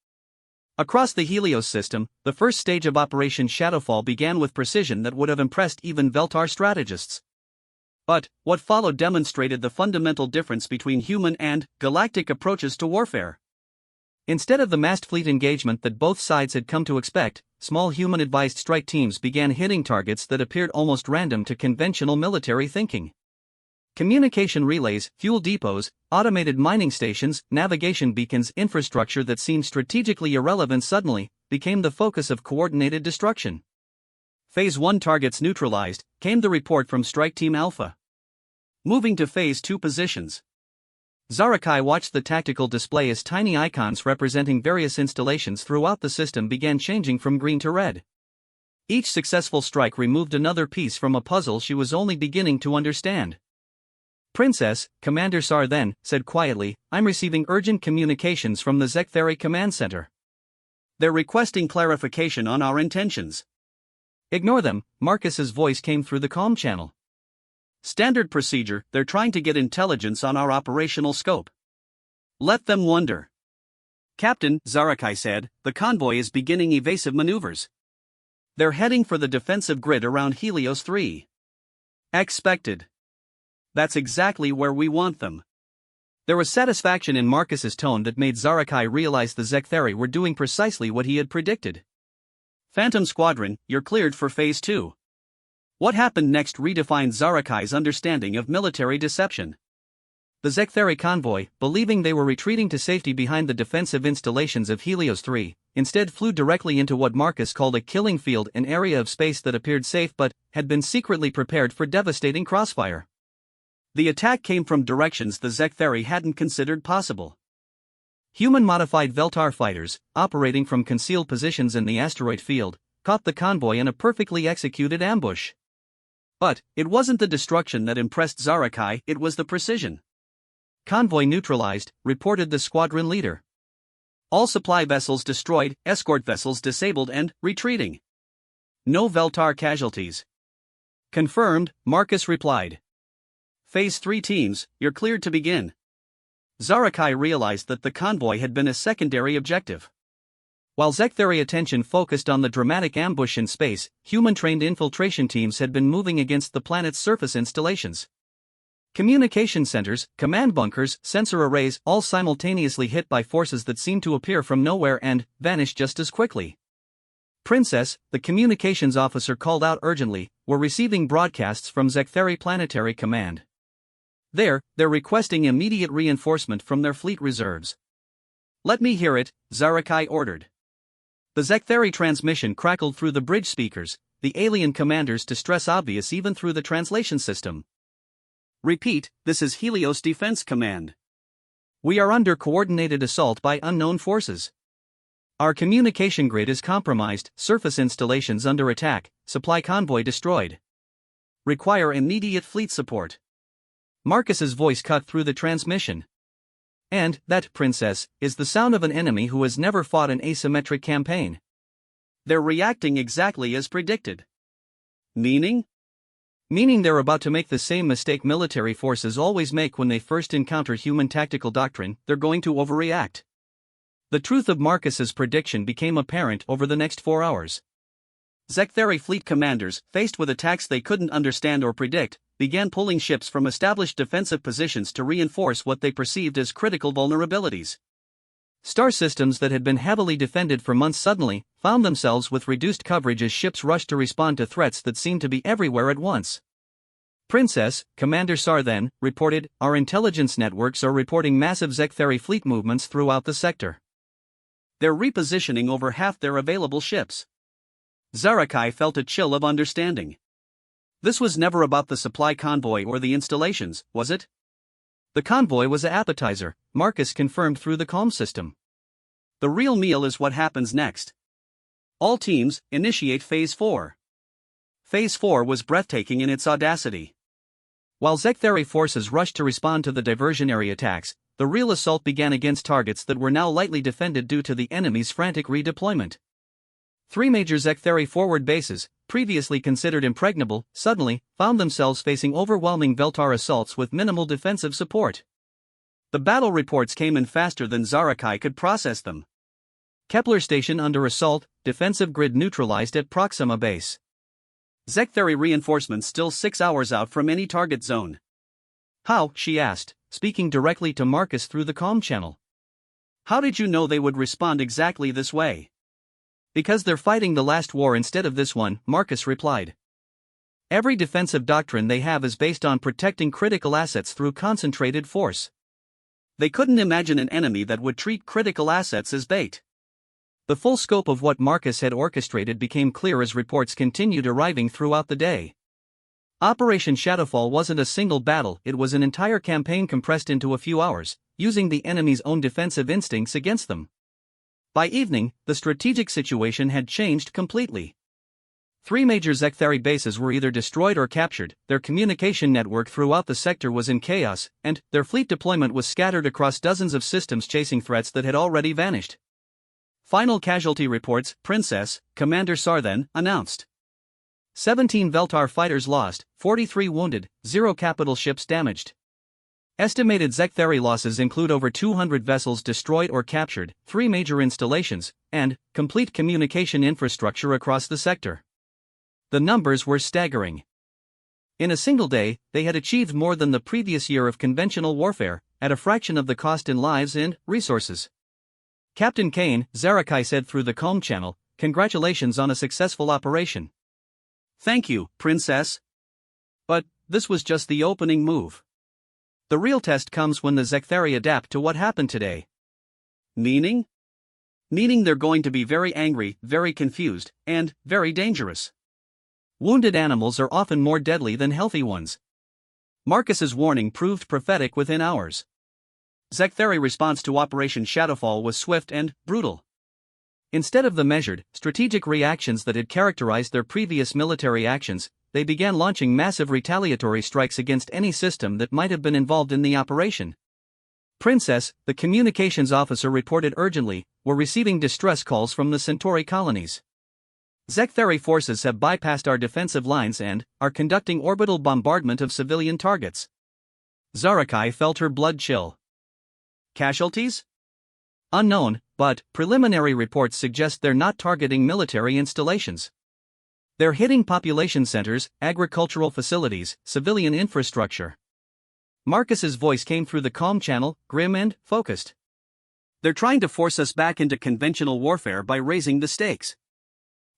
Across the Helios system, the first stage of Operation Shadowfall began with precision that would have impressed even Veltar strategists. But what followed demonstrated the fundamental difference between human and galactic approaches to warfare. Instead of the massed fleet engagement that both sides had come to expect, small human-advised strike teams began hitting targets that appeared almost random to conventional military thinking. Communication relays, fuel depots, automated mining stations, navigation beacons, infrastructure that seemed strategically irrelevant suddenly became the focus of coordinated destruction. Phase 1 targets neutralized, came the report from Strike Team Alpha. Moving to Phase 2 positions. Zarakai watched the tactical display as tiny icons representing various installations throughout the system began changing from green to red. Each successful strike removed another piece from a puzzle she was only beginning to understand. Princess, Commander Sar then said quietly, I'm receiving urgent communications from the Zektheri Command Center. They're requesting clarification on our intentions. Ignore them, Marcus's voice came through the comm channel. Standard procedure, they're trying to get intelligence on our operational scope. Let them wonder. Captain, Zarakai said, the convoy is beginning evasive maneuvers. They're heading for the defensive grid around Helios 3. Expected. That's exactly where we want them. There was satisfaction in Marcus's tone that made Zarakai realize the Zektheri were doing precisely what he had predicted. Phantom Squadron, you're cleared for Phase 2. What happened next redefined Zarakai's understanding of military deception. The Zektheri convoy, believing they were retreating to safety behind the defensive installations of Helios 3, instead flew directly into what Marcus called a killing field, an area of space that appeared safe but had been secretly prepared for devastating crossfire. The attack came from directions the Zektheri hadn't considered possible. Human-modified Veltar fighters, operating from concealed positions in the asteroid field, caught the convoy in a perfectly executed ambush. But it wasn't the destruction that impressed Zarakai, it was the precision. Convoy neutralized, reported the squadron leader. All supply vessels destroyed, escort vessels disabled and retreating. No Veltar casualties. Confirmed, Marcus replied. Phase 3 teams, you're cleared to begin. Zarakai realized that the convoy had been a secondary objective. While Zektheri attention focused on the dramatic ambush in space, human-trained infiltration teams had been moving against the planet's surface installations. Communication centers, command bunkers, sensor arrays, all simultaneously hit by forces that seemed to appear from nowhere and vanish just as quickly. Princess, the communications officer called out urgently, were receiving broadcasts from Zektheri Planetary Command. They're requesting immediate reinforcement from their fleet reserves. Let me hear it, Zarakai ordered. The Zektheri transmission crackled through the bridge speakers, the alien commander's distress obvious even through the translation system. Repeat, this is Helios Defense Command. We are under coordinated assault by unknown forces. Our communication grid is compromised, surface installations under attack, supply convoy destroyed. Require immediate fleet support. Marcus's voice cut through the transmission. And that, Princess, is the sound of an enemy who has never fought an asymmetric campaign. They're reacting exactly as predicted. Meaning? Meaning they're about to make the same mistake military forces always make when they first encounter human tactical doctrine, they're going to overreact. The truth of Marcus's prediction became apparent over the next 4 hours. Zektheri fleet commanders, faced with attacks they couldn't understand or predict, began pulling ships from established defensive positions to reinforce what they perceived as critical vulnerabilities. Star systems that had been heavily defended for months suddenly found themselves with reduced coverage as ships rushed to respond to threats that seemed to be everywhere at once. Princess, Commander Sar then, reported, "Our intelligence networks are reporting massive Zektheri fleet movements throughout the sector. They're repositioning over half their available ships." Zarakai felt a chill of understanding. This was never about the supply convoy or the installations, was it? The convoy was an appetizer, Marcus confirmed through the comm system. The real meal is what happens next. All teams, initiate Phase 4. Phase 4 was breathtaking in its audacity. While Zektheri forces rushed to respond to the diversionary attacks, the real assault began against targets that were now lightly defended due to the enemy's frantic redeployment. 3 major Zektheri forward bases, previously considered impregnable, suddenly found themselves facing overwhelming Veltar assaults with minimal defensive support. The battle reports came in faster than Zarakai could process them. Kepler Station under assault, defensive grid neutralized at Proxima Base. Zektheri reinforcements still 6 hours out from any target zone. How, she asked, speaking directly to Marcus through the comm channel. How did you know they would respond exactly this way? Because they're fighting the last war instead of this one, Marcus replied. Every defensive doctrine they have is based on protecting critical assets through concentrated force. They couldn't imagine an enemy that would treat critical assets as bait. The full scope of what Marcus had orchestrated became clear as reports continued arriving throughout the day. Operation Shadowfall wasn't a single battle, it was an entire campaign compressed into a few hours, using the enemy's own defensive instincts against them. By evening, the strategic situation had changed completely. 3 major Zektheri bases were either destroyed or captured, their communication network throughout the sector was in chaos, and their fleet deployment was scattered across dozens of systems chasing threats that had already vanished. Final casualty reports, Princess, Commander Sar then, announced. 17 Veltar fighters lost, 43 wounded, 0 capital ships damaged. Estimated Zektheri losses include over 200 vessels destroyed or captured, 3 major installations, and complete communication infrastructure across the sector. The numbers were staggering. In a single day, they had achieved more than the previous year of conventional warfare, at a fraction of the cost in lives and resources. Captain Kane, Zarakai said through the comm channel, "Congratulations on a successful operation." "Thank you, Princess." But this was just the opening move. The real test comes when the Zektheri adapt to what happened today. Meaning? Meaning they're going to be very angry, very confused, and very dangerous. Wounded animals are often more deadly than healthy ones. Marcus's warning proved prophetic within hours. Zektheri response to Operation Shadowfall was swift and brutal. Instead of the measured, strategic reactions that had characterized their previous military actions, they began launching massive retaliatory strikes against any system that might have been involved in the operation. Princess, the communications officer reported urgently, were receiving distress calls from the Centauri colonies. Zektheri forces have bypassed our defensive lines and are conducting orbital bombardment of civilian targets. Zarakai felt her blood chill. Casualties? Unknown, but preliminary reports suggest they're not targeting military installations. They're hitting population centers, agricultural facilities, civilian infrastructure. Marcus's voice came through the comm channel, grim and focused. They're trying to force us back into conventional warfare by raising the stakes.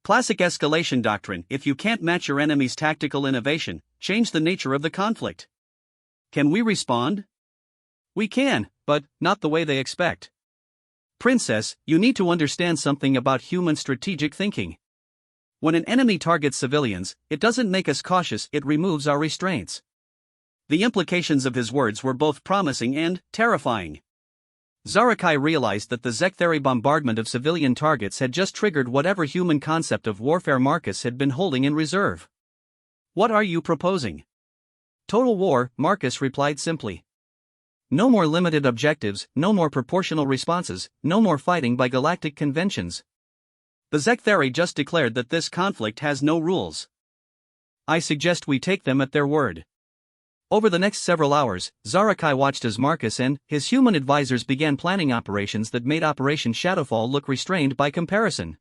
Classic escalation doctrine: if you can't match your enemy's tactical innovation, change the nature of the conflict. Can we respond? We can, but not the way they expect. Princess, you need to understand something about human strategic thinking. When an enemy targets civilians, it doesn't make us cautious, it removes our restraints. The implications of his words were both promising and terrifying. Zarakai realized that the Zektheri bombardment of civilian targets had just triggered whatever human concept of warfare Marcus had been holding in reserve. What are you proposing? Total war, Marcus replied simply. No more limited objectives, no more proportional responses, no more fighting by galactic conventions. The Zektheri just declared that this conflict has no rules. I suggest we take them at their word. Over the next several hours, Zarakai watched as Marcus and his human advisors began planning operations that made Operation Shadowfall look restrained by comparison.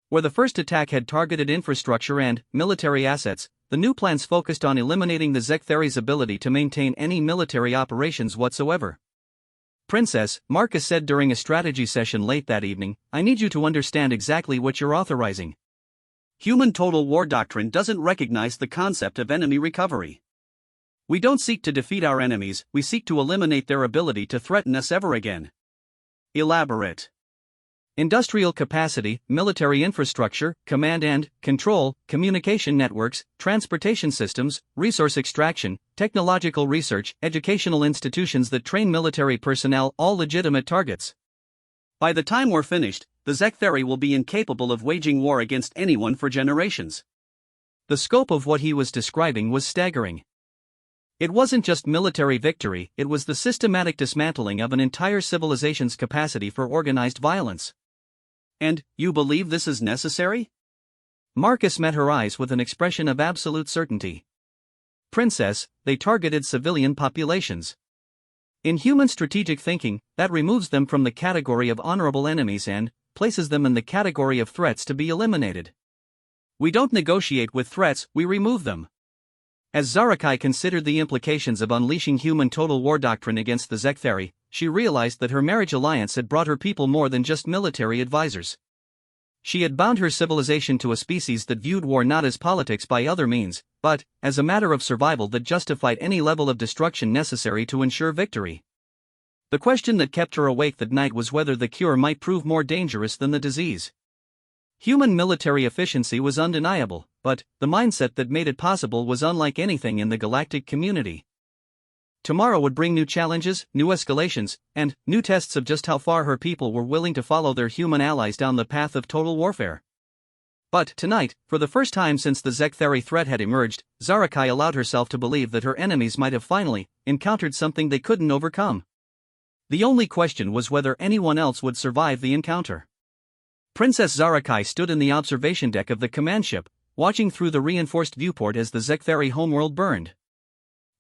Where the first attack had targeted infrastructure and military assets, the new plans focused on eliminating the Zektheri's ability to maintain any military operations whatsoever. "Princess," Marcus said during a strategy session late that evening, "I need you to understand exactly what you're authorizing. Human total war doctrine doesn't recognize the concept of enemy recovery. We don't seek to defeat our enemies, we seek to eliminate their ability to threaten us ever again." Elaborate. Industrial capacity, military infrastructure, command and control, communication networks, transportation systems, resource extraction, technological research, educational institutions that train military personnel, all legitimate targets. By the time we're finished, the Zektheri will be incapable of waging war against anyone for generations. The scope of what he was describing was staggering. It wasn't just military victory, it was the systematic dismantling of an entire civilization's capacity for organized violence. "And you believe this is necessary?" Marcus met her eyes with an expression of absolute certainty. "Princess, they targeted civilian populations. In human strategic thinking, that removes them from the category of honorable enemies and places them in the category of threats to be eliminated. We don't negotiate with threats, we remove them." As Zarakai considered the implications of unleashing human total war doctrine against the Zektheri, she realized that her marriage alliance had brought her people more than just military advisors. She had bound her civilization to a species that viewed war not as politics by other means, but as a matter of survival that justified any level of destruction necessary to ensure victory. The question that kept her awake that night was whether the cure might prove more dangerous than the disease. Human military efficiency was undeniable, but the mindset that made it possible was unlike anything in the galactic community. Tomorrow would bring new challenges, new escalations, and new tests of just how far her people were willing to follow their human allies down the path of total warfare. But tonight, for the first time since the Zektheri threat had emerged, Zarakai allowed herself to believe that her enemies might have finally encountered something they couldn't overcome. The only question was whether anyone else would survive the encounter. Princess Zarakai stood in the observation deck of the command ship, watching through the reinforced viewport as the Zektheri homeworld burned.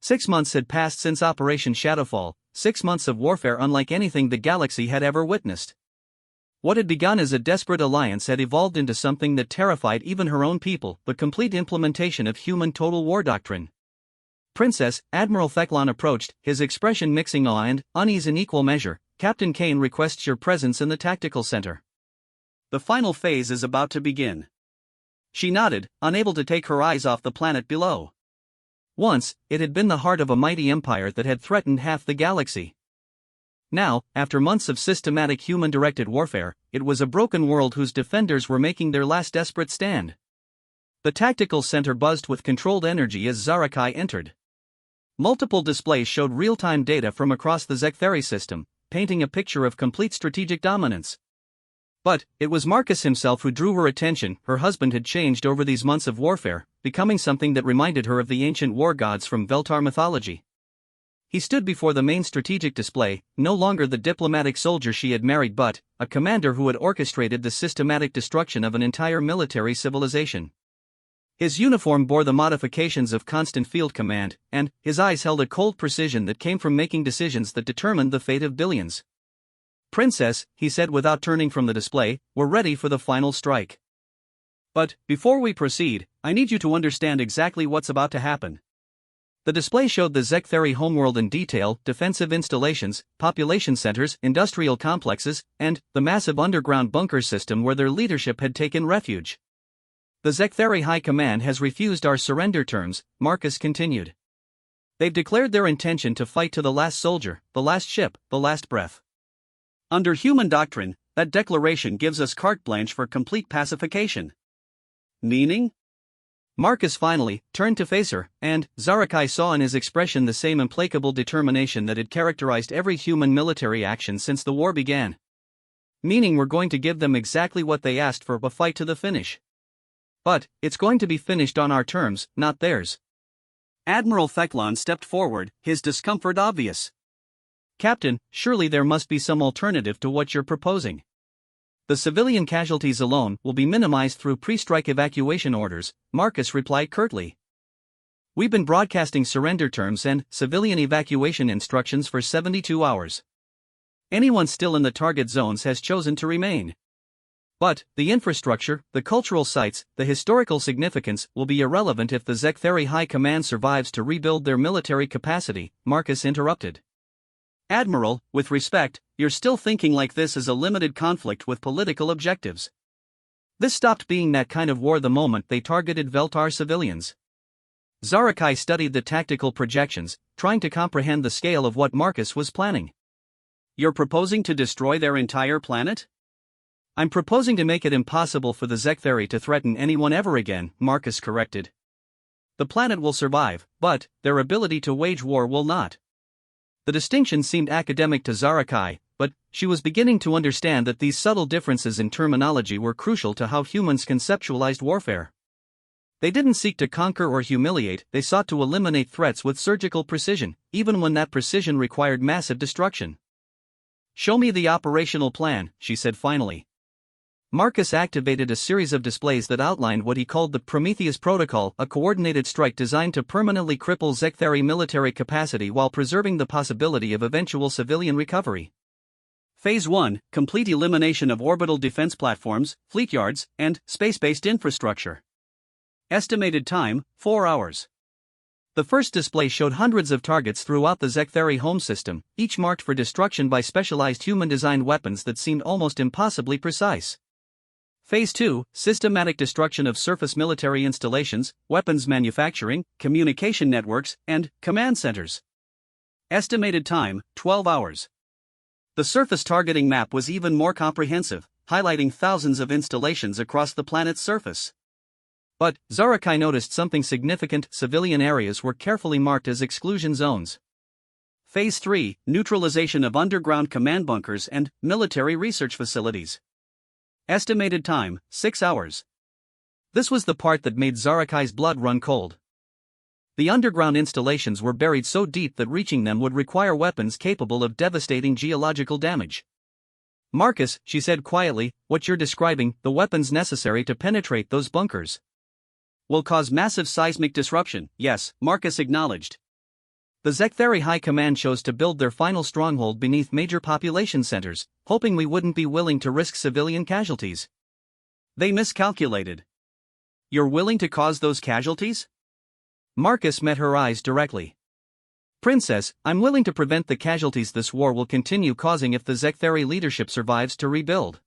6 months had passed since Operation Shadowfall, 6 months of warfare unlike anything the galaxy had ever witnessed. What had begun as a desperate alliance had evolved into something that terrified even her own people, the complete implementation of human total war doctrine. "Princess," Admiral Theclon approached, his expression mixing awe and unease in equal measure. "Captain Kane requests your presence in the tactical center. The final phase is about to begin." She nodded, unable to take her eyes off the planet below. Once, it had been the heart of a mighty empire that had threatened half the galaxy. Now, after months of systematic human-directed warfare, it was a broken world whose defenders were making their last desperate stand. The tactical center buzzed with controlled energy as Zarakai entered. Multiple displays showed real-time data from across the Zektheri system, painting a picture of complete strategic dominance. But it was Marcus himself who drew her attention. Her husband had changed over these months of warfare, becoming something that reminded her of the ancient war gods from Veltar mythology. He stood before the main strategic display, no longer the diplomatic soldier she had married but a commander who had orchestrated the systematic destruction of an entire military civilization. His uniform bore the modifications of constant field command, and his eyes held a cold precision that came from making decisions that determined the fate of billions. "Princess," he said without turning from the display, "we're ready for the final strike. But, before we proceed, I need you to understand exactly what's about to happen." The display showed the Zektheri homeworld in detail, defensive installations, population centers, industrial complexes, and the massive underground bunker system where their leadership had taken refuge. "The Zektheri High Command has refused our surrender terms," Marcus continued. "They've declared their intention to fight to the last soldier, the last ship, the last breath. Under human doctrine, that declaration gives us carte blanche for complete pacification." "Meaning?" Marcus finally turned to face her, and Zarakai saw in his expression the same implacable determination that had characterized every human military action since the war began. "Meaning we're going to give them exactly what they asked for, a fight to the finish. But it's going to be finished on our terms, not theirs." Admiral Theclon stepped forward, his discomfort obvious. "Captain, surely there must be some alternative to what you're proposing. The civilian casualties alone will be minimized through pre-strike evacuation orders," Marcus replied curtly. We've been broadcasting surrender terms and civilian evacuation instructions for 72 hours. Anyone still in the target zones has chosen to remain. But the infrastructure, the cultural sites, the historical significance will be irrelevant if the Zektheri High Command survives to rebuild their military capacity, Marcus interrupted. Admiral, with respect, you're still thinking like this is a limited conflict with political objectives. This stopped being that kind of war the moment they targeted Veltar civilians. Zarakai studied the tactical projections, trying to comprehend the scale of what Marcus was planning. You're proposing to destroy their entire planet? I'm proposing to make it impossible for the Zektheri to threaten anyone ever again, Marcus corrected. The planet will survive, but their ability to wage war will not. The distinction seemed academic to Zarakai, but she was beginning to understand that these subtle differences in terminology were crucial to how humans conceptualized warfare. They didn't seek to conquer or humiliate, they sought to eliminate threats with surgical precision, even when that precision required massive destruction. Show me the operational plan, she said finally. Marcus activated a series of displays that outlined what he called the Prometheus Protocol, a coordinated strike designed to permanently cripple Zektheri military capacity while preserving the possibility of eventual civilian recovery. Phase 1, complete elimination of orbital defense platforms, fleet yards, and space-based infrastructure. Estimated time, 4 hours. The first display showed hundreds of targets throughout the Zektheri home system, each marked for destruction by specialized human-designed weapons that seemed almost impossibly precise. Phase 2, systematic destruction of surface military installations, weapons manufacturing, communication networks, and command centers. Estimated time, 12 hours. The surface targeting map was even more comprehensive, highlighting thousands of installations across the planet's surface. But Zarakai noticed something significant: civilian areas were carefully marked as exclusion zones. Phase 3, neutralization of underground command bunkers and military research facilities. Estimated time, 6 hours. This was the part that made Zarakai's blood run cold. The underground installations were buried so deep that reaching them would require weapons capable of devastating geological damage. Marcus, she said quietly, what you're describing, the weapons necessary to penetrate those bunkers, will cause massive seismic disruption. Yes, Marcus acknowledged. The Zektheri High Command chose to build their final stronghold beneath major population centers, hoping we wouldn't be willing to risk civilian casualties. They miscalculated. You're willing to cause those casualties? Marcus met her eyes directly. Princess, I'm willing to prevent the casualties this war will continue causing if the Zektheri leadership survives to rebuild.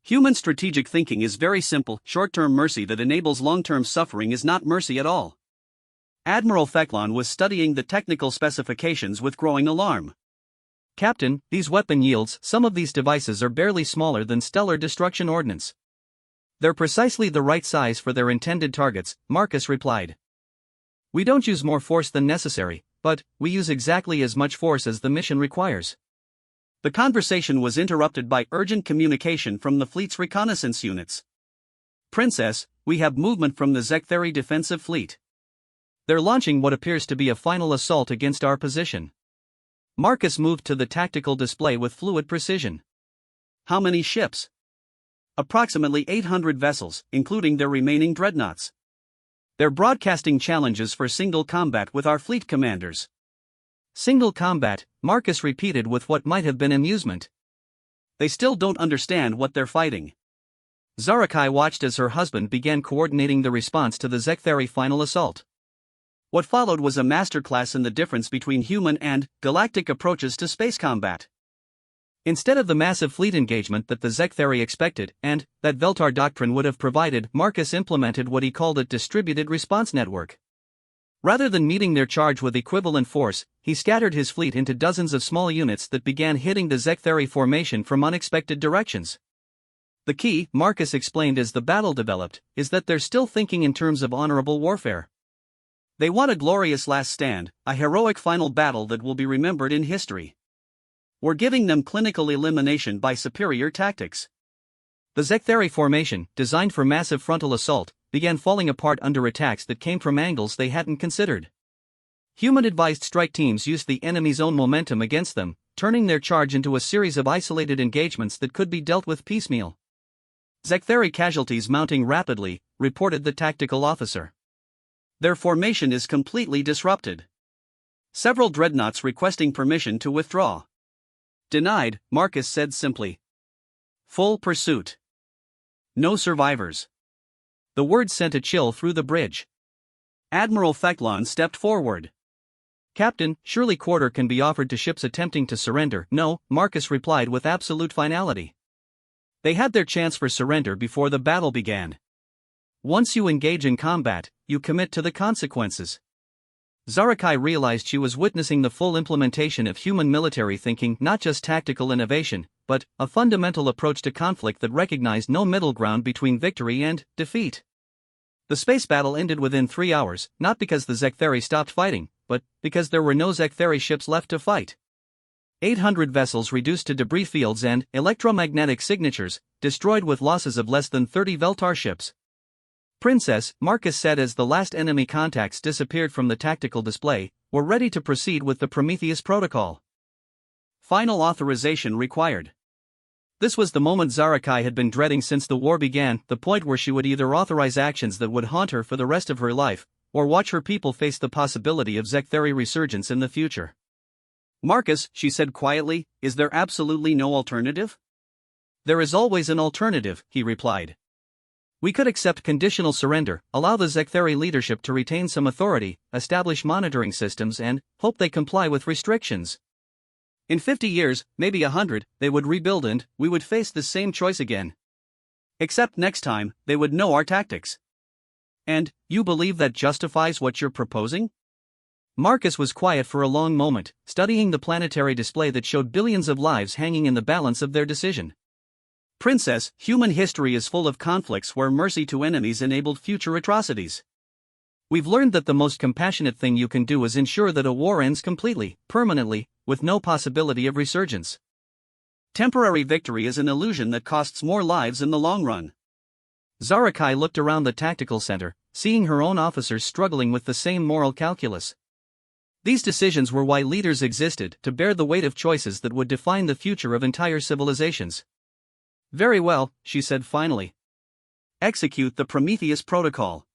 Human strategic thinking is very simple. Short-term mercy that enables long-term suffering is not mercy at all. Admiral Fecklon was studying the technical specifications with growing alarm. Captain, these weapon yields, some of these devices are barely smaller than stellar destruction ordnance. They're precisely the right size for their intended targets, Marcus replied. We don't use more force than necessary, but we use exactly as much force as the mission requires. The conversation was interrupted by urgent communication from the fleet's reconnaissance units. Princess, we have movement from the Zektheri defensive fleet. They're launching what appears to be a final assault against our position. Marcus moved to the tactical display with fluid precision. How many ships? Approximately 800 vessels, including their remaining dreadnoughts. They're broadcasting challenges for single combat with our fleet commanders. Single combat, Marcus repeated with what might have been amusement. They still don't understand what they're fighting. Zarakai watched as her husband began coordinating the response to the Zektheri final assault. What followed was a masterclass in the difference between human and galactic approaches to space combat. Instead of the massive fleet engagement that the Zektheri expected, and that Veltar doctrine would have provided, Marcus implemented what he called a distributed response network. Rather than meeting their charge with equivalent force, he scattered his fleet into dozens of small units that began hitting the Zektheri formation from unexpected directions. The key, Marcus explained as the battle developed, is that they're still thinking in terms of honorable warfare. They want a glorious last stand, a heroic final battle that will be remembered in history. We're giving them clinical elimination by superior tactics. The Zektheri formation, designed for massive frontal assault, began falling apart under attacks that came from angles they hadn't considered. Human-advised strike teams used the enemy's own momentum against them, turning their charge into a series of isolated engagements that could be dealt with piecemeal. Zektheri casualties mounting rapidly, reported the tactical officer. Their formation is completely disrupted. Several dreadnoughts requesting permission to withdraw. Denied, Marcus said simply. Full pursuit. No survivors. The word sent a chill through the bridge. Admiral Fecklon stepped forward. Captain, surely quarter can be offered to ships attempting to surrender. No, Marcus replied with absolute finality. They had their chance for surrender before the battle began. Once you engage in combat, you commit to the consequences. Zarakai realized she was witnessing the full implementation of human military thinking, not just tactical innovation, but a fundamental approach to conflict that recognized no middle ground between victory and defeat. The space battle ended within 3 hours, not because the Zektheri stopped fighting, but because there were no Zektheri ships left to fight. 800 vessels reduced to debris fields and electromagnetic signatures, destroyed with losses of less than 30 Veltar ships. Princess, Marcus said as the last enemy contacts disappeared from the tactical display, were ready to proceed with the Prometheus protocol. Final authorization required. This was the moment Zarakai had been dreading since the war began, the point where she would either authorize actions that would haunt her for the rest of her life, or watch her people face the possibility of Zektheri resurgence in the future. Marcus, she said quietly, is there absolutely no alternative? There is always an alternative, he replied. We could accept conditional surrender, allow the Zektheri leadership to retain some authority, establish monitoring systems and hope they comply with restrictions. In 50 years, maybe 100, they would rebuild and we would face the same choice again. Except next time, they would know our tactics. And, you believe that justifies what you're proposing? Marcus was quiet for a long moment, studying the planetary display that showed billions of lives hanging in the balance of their decision. Princess, human history is full of conflicts where mercy to enemies enabled future atrocities. We've learned that the most compassionate thing you can do is ensure that a war ends completely, permanently, with no possibility of resurgence. Temporary victory is an illusion that costs more lives in the long run. Zarakai looked around the tactical center, seeing her own officers struggling with the same moral calculus. These decisions were why leaders existed, to bear the weight of choices that would define the future of entire civilizations. Very well, she said finally. Execute the Prometheus protocol.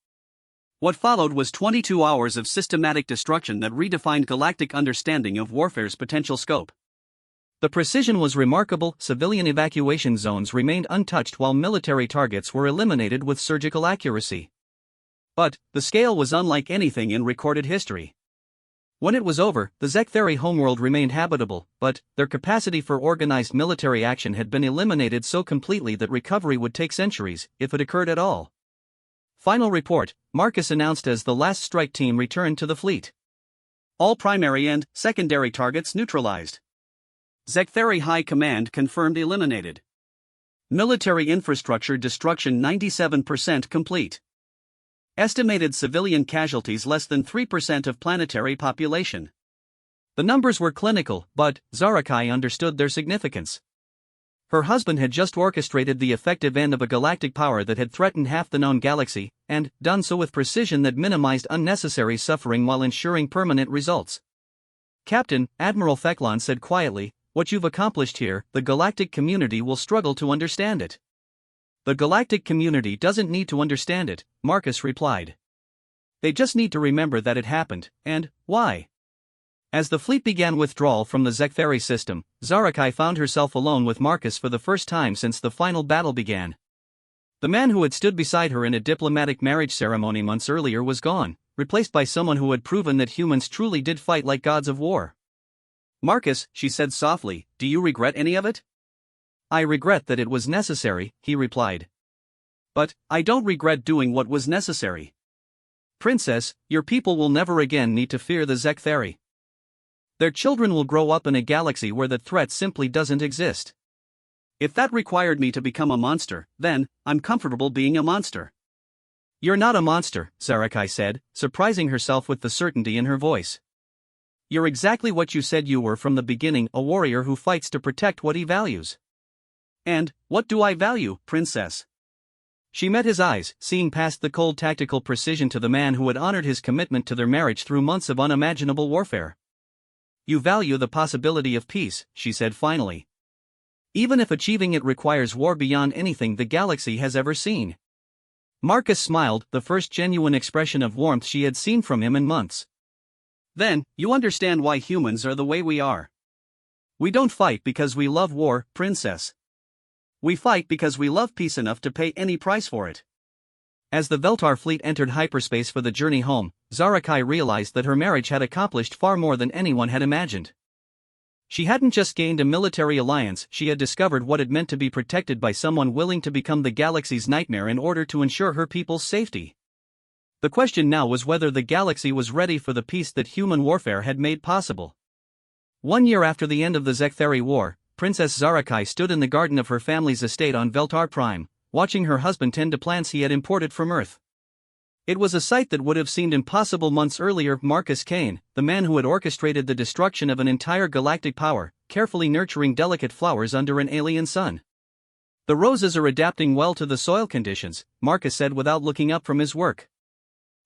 What followed was 22 hours of systematic destruction that redefined galactic understanding of warfare's potential scope. The precision was remarkable, civilian evacuation zones remained untouched while military targets were eliminated with surgical accuracy. But, the scale was unlike anything in recorded history. When it was over, the Zektheri homeworld remained habitable, but their capacity for organized military action had been eliminated so completely that recovery would take centuries, if it occurred at all. Final report, Marcus announced as the last strike team returned to the fleet. All primary and secondary targets neutralized. Zektheri High Command confirmed eliminated. Military infrastructure destruction 97% complete. Estimated civilian casualties less than 3% of planetary population. The numbers were clinical, but Zarakai understood their significance. Her husband had just orchestrated the effective end of a galactic power that had threatened half the known galaxy, and done so with precision that minimized unnecessary suffering while ensuring permanent results. Captain, Admiral Fecklon said quietly, what you've accomplished here, the galactic community will struggle to understand it. The galactic community doesn't need to understand it, Marcus replied. They just need to remember that it happened, and why. As the fleet began withdrawal from the Zektheri system, Zarakai found herself alone with Marcus for the first time since the final battle began. The man who had stood beside her in a diplomatic marriage ceremony months earlier was gone, replaced by someone who had proven that humans truly did fight like gods of war. Marcus, she said softly, do you regret any of it? I regret that it was necessary, he replied. But, I don't regret doing what was necessary. Princess, your people will never again need to fear the Zektheri. Their children will grow up in a galaxy where the threat simply doesn't exist. If that required me to become a monster, then, I'm comfortable being a monster. You're not a monster, Zarakai said, surprising herself with the certainty in her voice. You're exactly what you said you were from the beginning, a warrior who fights to protect what he values. And, what do I value, Princess? She met his eyes, seeing past the cold tactical precision to the man who had honored his commitment to their marriage through months of unimaginable warfare. You value the possibility of peace, she said finally. Even if achieving it requires war beyond anything the galaxy has ever seen. Marcus smiled, the first genuine expression of warmth she had seen from him in months. Then, you understand why humans are the way we are. We don't fight because we love war, princess. We fight because we love peace enough to pay any price for it. As the Veltar fleet entered hyperspace for the journey home, Zarakai realized that her marriage had accomplished far more than anyone had imagined. She hadn't just gained a military alliance, she had discovered what it meant to be protected by someone willing to become the galaxy's nightmare in order to ensure her people's safety. The question now was whether the galaxy was ready for the peace that human warfare had made possible. 1 year after the end of the Zektheri War, Princess Zarakai stood in the garden of her family's estate on Veltar Prime, watching her husband tend to plants he had imported from Earth. It was a sight that would have seemed impossible months earlier. Marcus Kane, the man who had orchestrated the destruction of an entire galactic power, carefully nurturing delicate flowers under an alien sun. The roses are adapting well to the soil conditions, Marcus said without looking up from his work.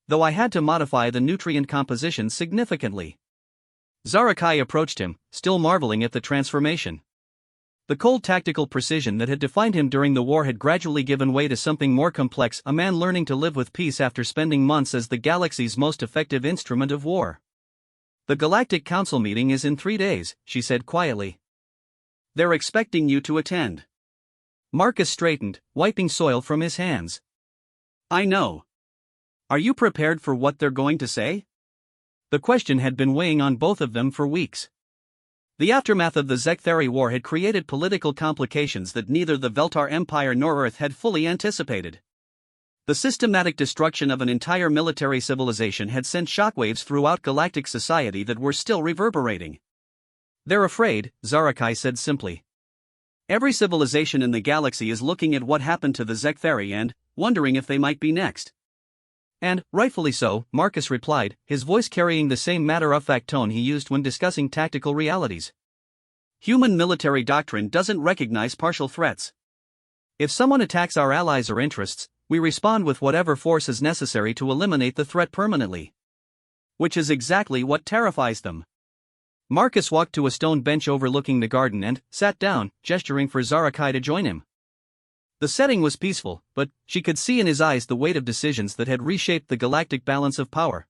Though I had to modify the nutrient composition significantly. Zarakai approached him, still marveling at the transformation. The cold tactical precision that had defined him during the war had gradually given way to something more complex, a man learning to live with peace after spending months as the galaxy's most effective instrument of war. The Galactic Council meeting is in 3 days, she said quietly. They're expecting you to attend. Marcus straightened, wiping soil from his hands. I know. Are you prepared for what they're going to say? The question had been weighing on both of them for weeks. The aftermath of the Zektheri War had created political complications that neither the Veltar Empire nor Earth had fully anticipated. The systematic destruction of an entire military civilization had sent shockwaves throughout galactic society that were still reverberating. They're afraid, Zarakai said simply. Every civilization in the galaxy is looking at what happened to the Zektheri and wondering if they might be next. And, rightfully so, Marcus replied, his voice carrying the same matter-of-fact tone he used when discussing tactical realities. Human military doctrine doesn't recognize partial threats. If someone attacks our allies or interests, we respond with whatever force is necessary to eliminate the threat permanently. Which is exactly what terrifies them. Marcus walked to a stone bench overlooking the garden and sat down, gesturing for Zarakai to join him. The setting was peaceful, but she could see in his eyes the weight of decisions that had reshaped the galactic balance of power.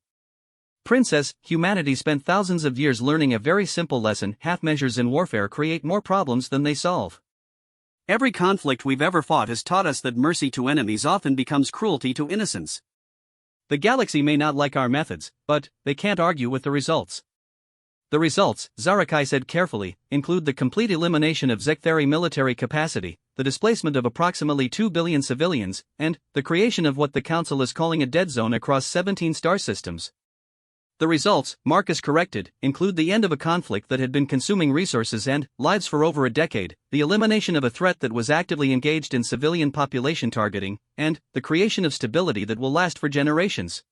Princess, humanity spent thousands of years learning a very simple lesson: half measures in warfare create more problems than they solve. Every conflict we've ever fought has taught us that mercy to enemies often becomes cruelty to innocents. The galaxy may not like our methods, but they can't argue with the results. The results, Zarakai said carefully, include the complete elimination of Zektheri military capacity, the displacement of approximately 2 billion civilians, and the creation of what the Council is calling a dead zone across 17 star systems. The results, Marcus corrected, include the end of a conflict that had been consuming resources and lives for over a decade, the elimination of a threat that was actively engaged in civilian population targeting, and the creation of stability that will last for generations.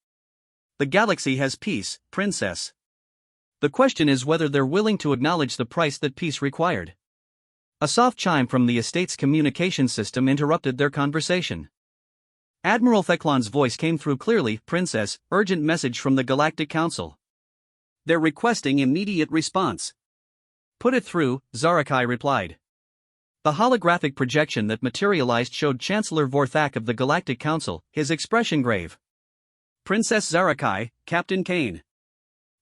The galaxy has peace, princess. The question is whether they're willing to acknowledge the price that peace required. A soft chime from the estate's communication system interrupted their conversation. Admiral Theklan's voice came through clearly. Princess, urgent message from the Galactic Council. They're requesting immediate response. Put it through, Zarakai replied. The holographic projection that materialized showed Chancellor Vorthak of the Galactic Council, his expression grave. Princess Zarakai, Captain Kane.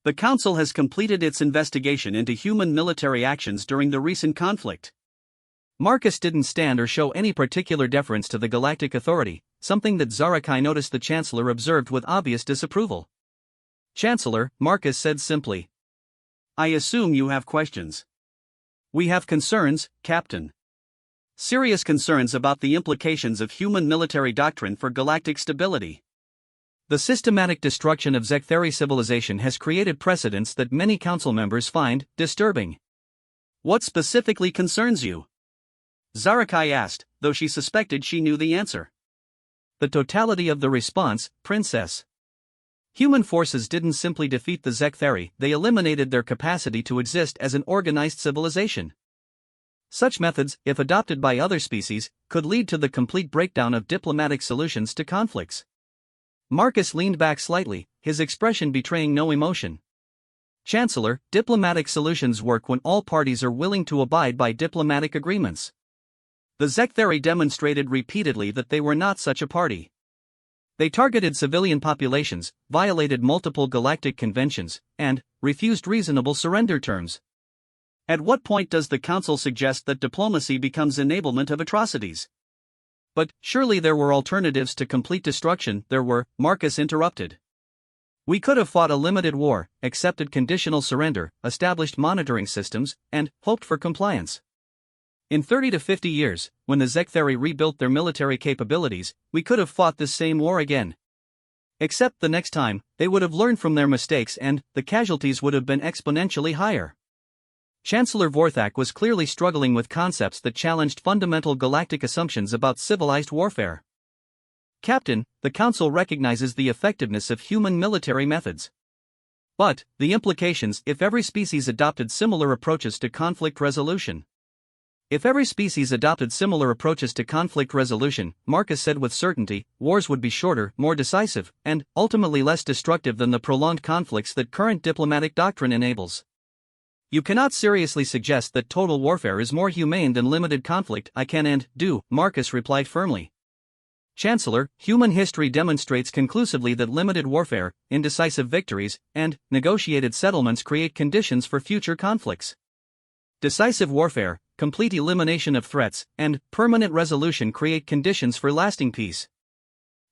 The Council has completed its investigation into human military actions during the recent conflict. Marcus didn't stand or show any particular deference to the Galactic Authority, something that Zarakai noticed the Chancellor observed with obvious disapproval. Chancellor, Marcus said simply. I assume you have questions. We have concerns, Captain. Serious concerns about the implications of human military doctrine for galactic stability. The systematic destruction of Zektheri civilization has created precedents that many council members find disturbing. What specifically concerns you? Zarakai asked, though she suspected she knew the answer. The totality of the response, Princess. Human forces didn't simply defeat the Zektheri, they eliminated their capacity to exist as an organized civilization. Such methods, if adopted by other species, could lead to the complete breakdown of diplomatic solutions to conflicts. Marcus leaned back slightly, his expression betraying no emotion. Chancellor, diplomatic solutions work when all parties are willing to abide by diplomatic agreements. The Zektheri demonstrated repeatedly that they were not such a party. They targeted civilian populations, violated multiple galactic conventions, and refused reasonable surrender terms. At what point does the Council suggest that diplomacy becomes enablement of atrocities? But surely there were alternatives to complete destruction. There were, Marcus interrupted. We could have fought a limited war, accepted conditional surrender, established monitoring systems, and hoped for compliance. In 30 to 50 years, when the Zektheri rebuilt their military capabilities, we could have fought this same war again. Except the next time, they would have learned from their mistakes and the casualties would have been exponentially higher. Chancellor Vorthak was clearly struggling with concepts that challenged fundamental galactic assumptions about civilized warfare. Captain, the Council recognizes the effectiveness of human military methods. But, the implications if every species adopted similar approaches to conflict resolution. If every species adopted similar approaches to conflict resolution, Marcus said with certainty, wars would be shorter, more decisive, and ultimately less destructive than the prolonged conflicts that current diplomatic doctrine enables. You cannot seriously suggest that total warfare is more humane than limited conflict. I can and do, Marcus replied firmly. Chancellor, human history demonstrates conclusively that limited warfare, indecisive victories, and negotiated settlements create conditions for future conflicts. Decisive warfare, complete elimination of threats, and permanent resolution create conditions for lasting peace.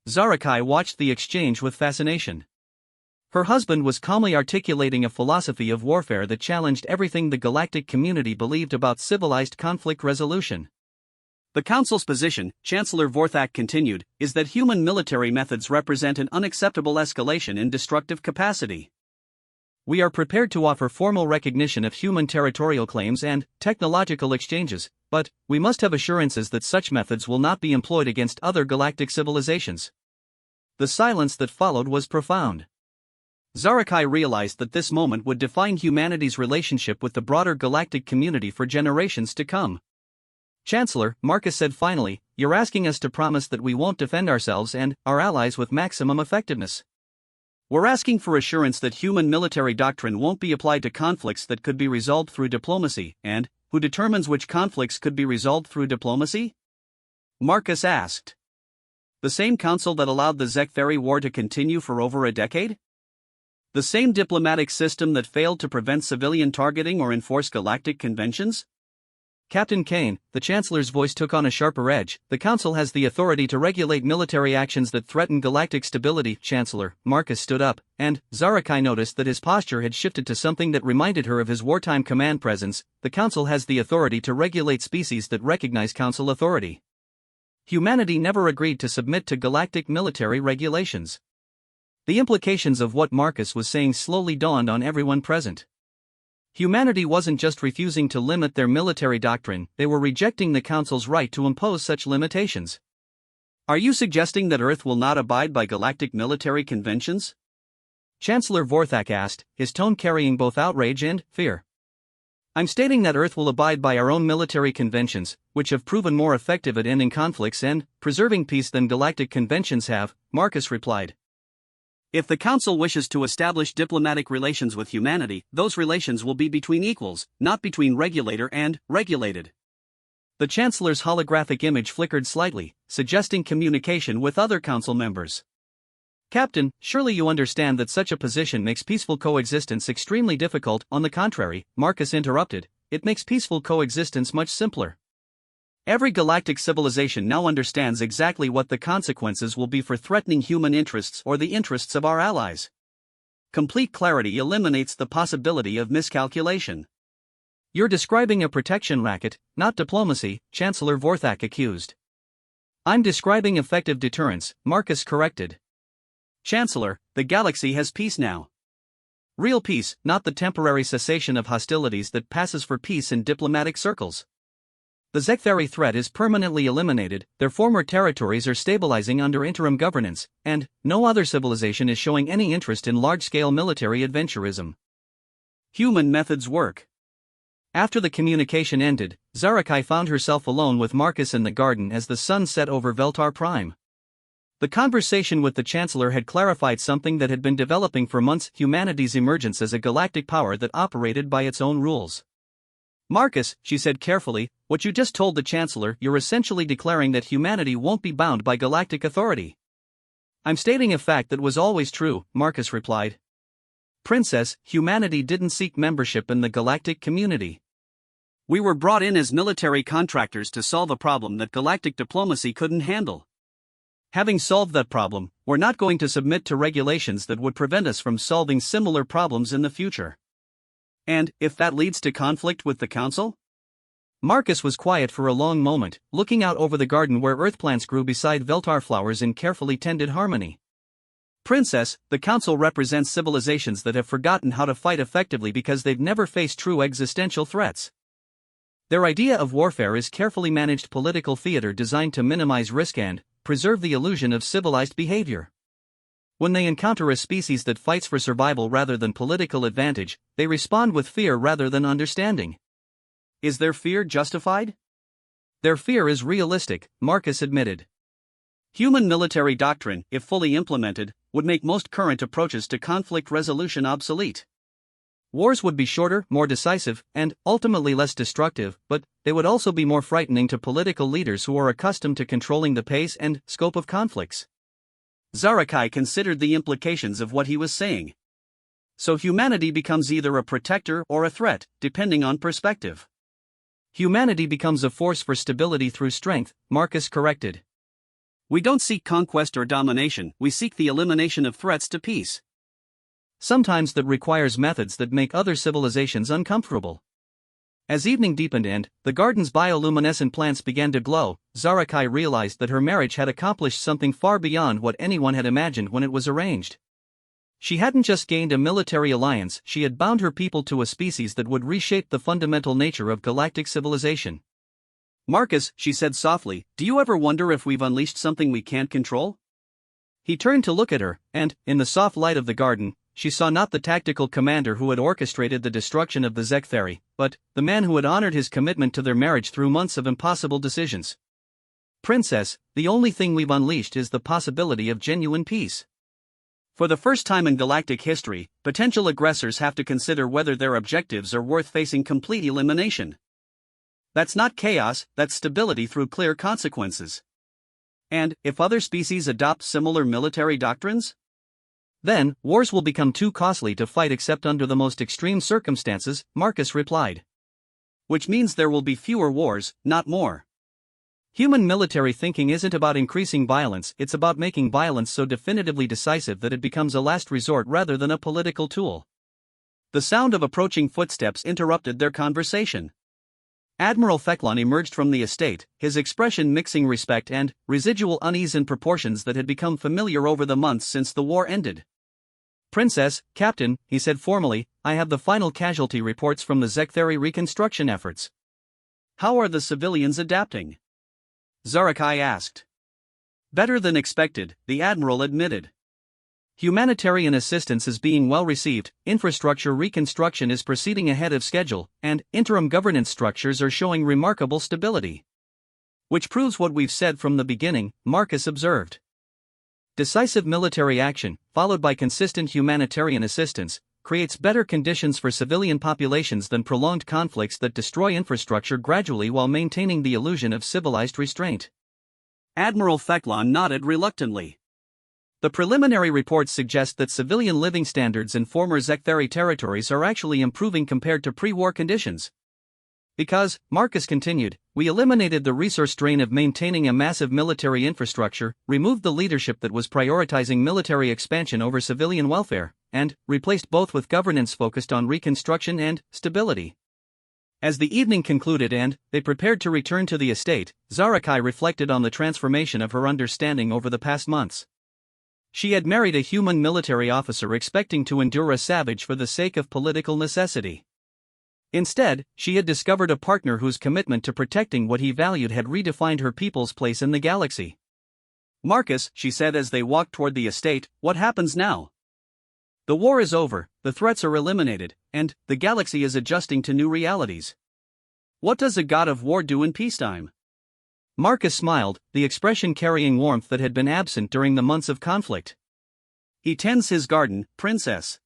Zarakai watched the exchange with fascination. Her husband was calmly articulating a philosophy of warfare that challenged everything the galactic community believed about civilized conflict resolution. The Council's position, Chancellor Vorthak continued, is that human military methods represent an unacceptable escalation in destructive capacity. We are prepared to offer formal recognition of human territorial claims and technological exchanges, but we must have assurances that such methods will not be employed against other galactic civilizations. The silence that followed was profound. Zarakai realized that this moment would define humanity's relationship with the broader galactic community for generations to come. Chancellor, Marcus said finally, you're asking us to promise that we won't defend ourselves and our allies with maximum effectiveness. We're asking for assurance that human military doctrine won't be applied to conflicts that could be resolved through diplomacy, and who determines which conflicts could be resolved through diplomacy? Marcus asked. The same council that allowed the Zektheri war to continue for over a decade? The same diplomatic system that failed to prevent civilian targeting or enforce galactic conventions? Captain Kane, the Chancellor's voice took on a sharper edge, the Council has the authority to regulate military actions that threaten galactic stability. Chancellor, Marcus stood up, and Zarakai noticed that his posture had shifted to something that reminded her of his wartime command presence. The Council has the authority to regulate species that recognize Council authority. Humanity never agreed to submit to galactic military regulations. The implications of what Marcus was saying slowly dawned on everyone present. Humanity wasn't just refusing to limit their military doctrine, they were rejecting the Council's right to impose such limitations. Are you suggesting that Earth will not abide by galactic military conventions? Chancellor Vorthak asked, his tone carrying both outrage and fear. I'm stating that Earth will abide by our own military conventions, which have proven more effective at ending conflicts and preserving peace than galactic conventions have, Marcus replied. If the Council wishes to establish diplomatic relations with humanity, those relations will be between equals, not between regulator and regulated. The Chancellor's holographic image flickered slightly, suggesting communication with other Council members. Captain, surely you understand that such a position makes peaceful coexistence extremely difficult. On the contrary, Marcus interrupted, it makes peaceful coexistence much simpler. Every galactic civilization now understands exactly what the consequences will be for threatening human interests or the interests of our allies. Complete clarity eliminates the possibility of miscalculation. You're describing a protection racket, not diplomacy, Chancellor Vorthak accused. I'm describing effective deterrence, Marcus corrected. Chancellor, the galaxy has peace now. Real peace, not the temporary cessation of hostilities that passes for peace in diplomatic circles. The Zektheri threat is permanently eliminated, their former territories are stabilizing under interim governance, and no other civilization is showing any interest in large-scale military adventurism. Human methods work. After the communication ended, Zarakai found herself alone with Marcus in the garden as the sun set over Veltar Prime. The conversation with the Chancellor had clarified something that had been developing for months: humanity's emergence as a galactic power that operated by its own rules. Marcus, she said carefully, what you just told the Chancellor, you're essentially declaring that humanity won't be bound by galactic authority. I'm stating a fact that was always true, Marcus replied. Princess, humanity didn't seek membership in the galactic community. We were brought in as military contractors to solve a problem that galactic diplomacy couldn't handle. Having solved that problem, we're not going to submit to regulations that would prevent us from solving similar problems in the future. And, if that leads to conflict with the Council? Marcus was quiet for a long moment, looking out over the garden where earth plants grew beside Veltar flowers in carefully tended harmony. Princess, the Council represents civilizations that have forgotten how to fight effectively because they've never faced true existential threats. Their idea of warfare is carefully managed political theater designed to minimize risk and preserve the illusion of civilized behavior. When they encounter a species that fights for survival rather than political advantage, they respond with fear rather than understanding. Is their fear justified? Their fear is realistic, Marcus admitted. Human military doctrine, if fully implemented, would make most current approaches to conflict resolution obsolete. Wars would be shorter, more decisive, and ultimately less destructive, but they would also be more frightening to political leaders who are accustomed to controlling the pace and scope of conflicts. Zarakai considered the implications of what he was saying. So humanity becomes either a protector or a threat, depending on perspective. Humanity becomes a force for stability through strength, Marcus corrected. We don't seek conquest or domination, we seek the elimination of threats to peace. Sometimes that requires methods that make other civilizations uncomfortable. As evening deepened and the garden's bioluminescent plants began to glow, Zarakai realized that her marriage had accomplished something far beyond what anyone had imagined when it was arranged. She hadn't just gained a military alliance, she had bound her people to a species that would reshape the fundamental nature of galactic civilization. Marcus, she said softly, do you ever wonder if we've unleashed something we can't control? He turned to look at her, and, in the soft light of the garden, she saw not the tactical commander who had orchestrated the destruction of the Zekthari, but the man who had honored his commitment to their marriage through months of impossible decisions. Princess, the only thing we've unleashed is the possibility of genuine peace. For the first time in galactic history, potential aggressors have to consider whether their objectives are worth facing complete elimination. That's not chaos, that's stability through clear consequences. And, if other species adopt similar military doctrines? Then, wars will become too costly to fight except under the most extreme circumstances, Marcus replied. Which means there will be fewer wars, not more. Human military thinking isn't about increasing violence, it's about making violence so definitively decisive that it becomes a last resort rather than a political tool. The sound of approaching footsteps interrupted their conversation. Admiral Fecklon emerged from the estate, his expression mixing respect and residual unease in proportions that had become familiar over the months since the war ended. Princess, Captain, he said formally, I have the final casualty reports from the Zekthari reconstruction efforts. How are the civilians adapting? Zarakai asked. Better than expected, the Admiral admitted. Humanitarian assistance is being well received, infrastructure reconstruction is proceeding ahead of schedule, and interim governance structures are showing remarkable stability. Which proves what we've said from the beginning, Marcus observed. Decisive military action, followed by consistent humanitarian assistance, creates better conditions for civilian populations than prolonged conflicts that destroy infrastructure gradually while maintaining the illusion of civilized restraint. Admiral Fecklon nodded reluctantly. The preliminary reports suggest that civilian living standards in former Zekthari territories are actually improving compared to pre-war conditions. Because, Marcus continued, we eliminated the resource drain of maintaining a massive military infrastructure, removed the leadership that was prioritizing military expansion over civilian welfare, and replaced both with governance focused on reconstruction and stability. As the evening concluded and they prepared to return to the estate, Zarakai reflected on the transformation of her understanding over the past months. She had married a human military officer expecting to endure a savage for the sake of political necessity. Instead, she had discovered a partner whose commitment to protecting what he valued had redefined her people's place in the galaxy. Marcus, she said as they walked toward the estate, what happens now? The war is over, the threats are eliminated, and the galaxy is adjusting to new realities. What does a god of war do in peacetime? Marcus smiled, the expression carrying warmth that had been absent during the months of conflict. He tends his garden, Princess.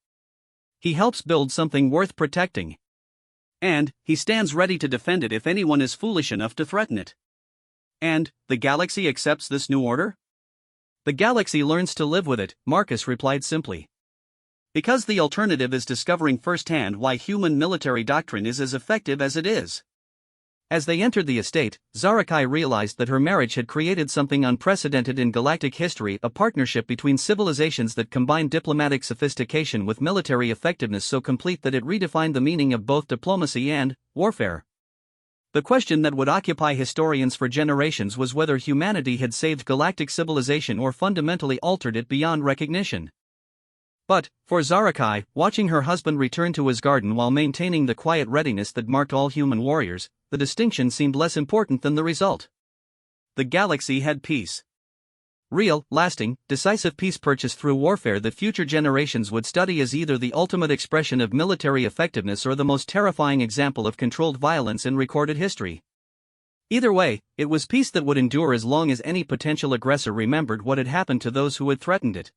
He helps build something worth protecting. And he stands ready to defend it if anyone is foolish enough to threaten it. And the galaxy accepts this new order? The galaxy learns to live with it, Marcus replied simply. Because the alternative is discovering firsthand why human military doctrine is as effective as it is. As they entered the estate, Zarakai realized that her marriage had created something unprecedented in galactic history, a partnership between civilizations that combined diplomatic sophistication with military effectiveness so complete that it redefined the meaning of both diplomacy and warfare. The question that would occupy historians for generations was whether humanity had saved galactic civilization or fundamentally altered it beyond recognition. But, for Zarakai, watching her husband return to his garden while maintaining the quiet readiness that marked all human warriors, the distinction seemed less important than the result. The galaxy had peace. Real, lasting, decisive peace purchased through warfare that future generations would study as either the ultimate expression of military effectiveness or the most terrifying example of controlled violence in recorded history. Either way, it was peace that would endure as long as any potential aggressor remembered what had happened to those who had threatened it.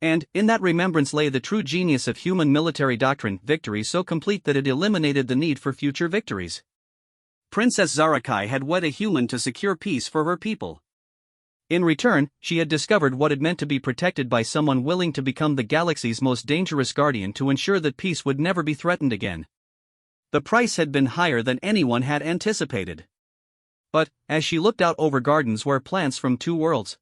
And, in that remembrance lay the true genius of human military doctrine, victory so complete that it eliminated the need for future victories. Princess Zarakai had wed a human to secure peace for her people. In return, she had discovered what it meant to be protected by someone willing to become the galaxy's most dangerous guardian to ensure that peace would never be threatened again. The price had been higher than anyone had anticipated. But, as she looked out over gardens where plants from two worlds,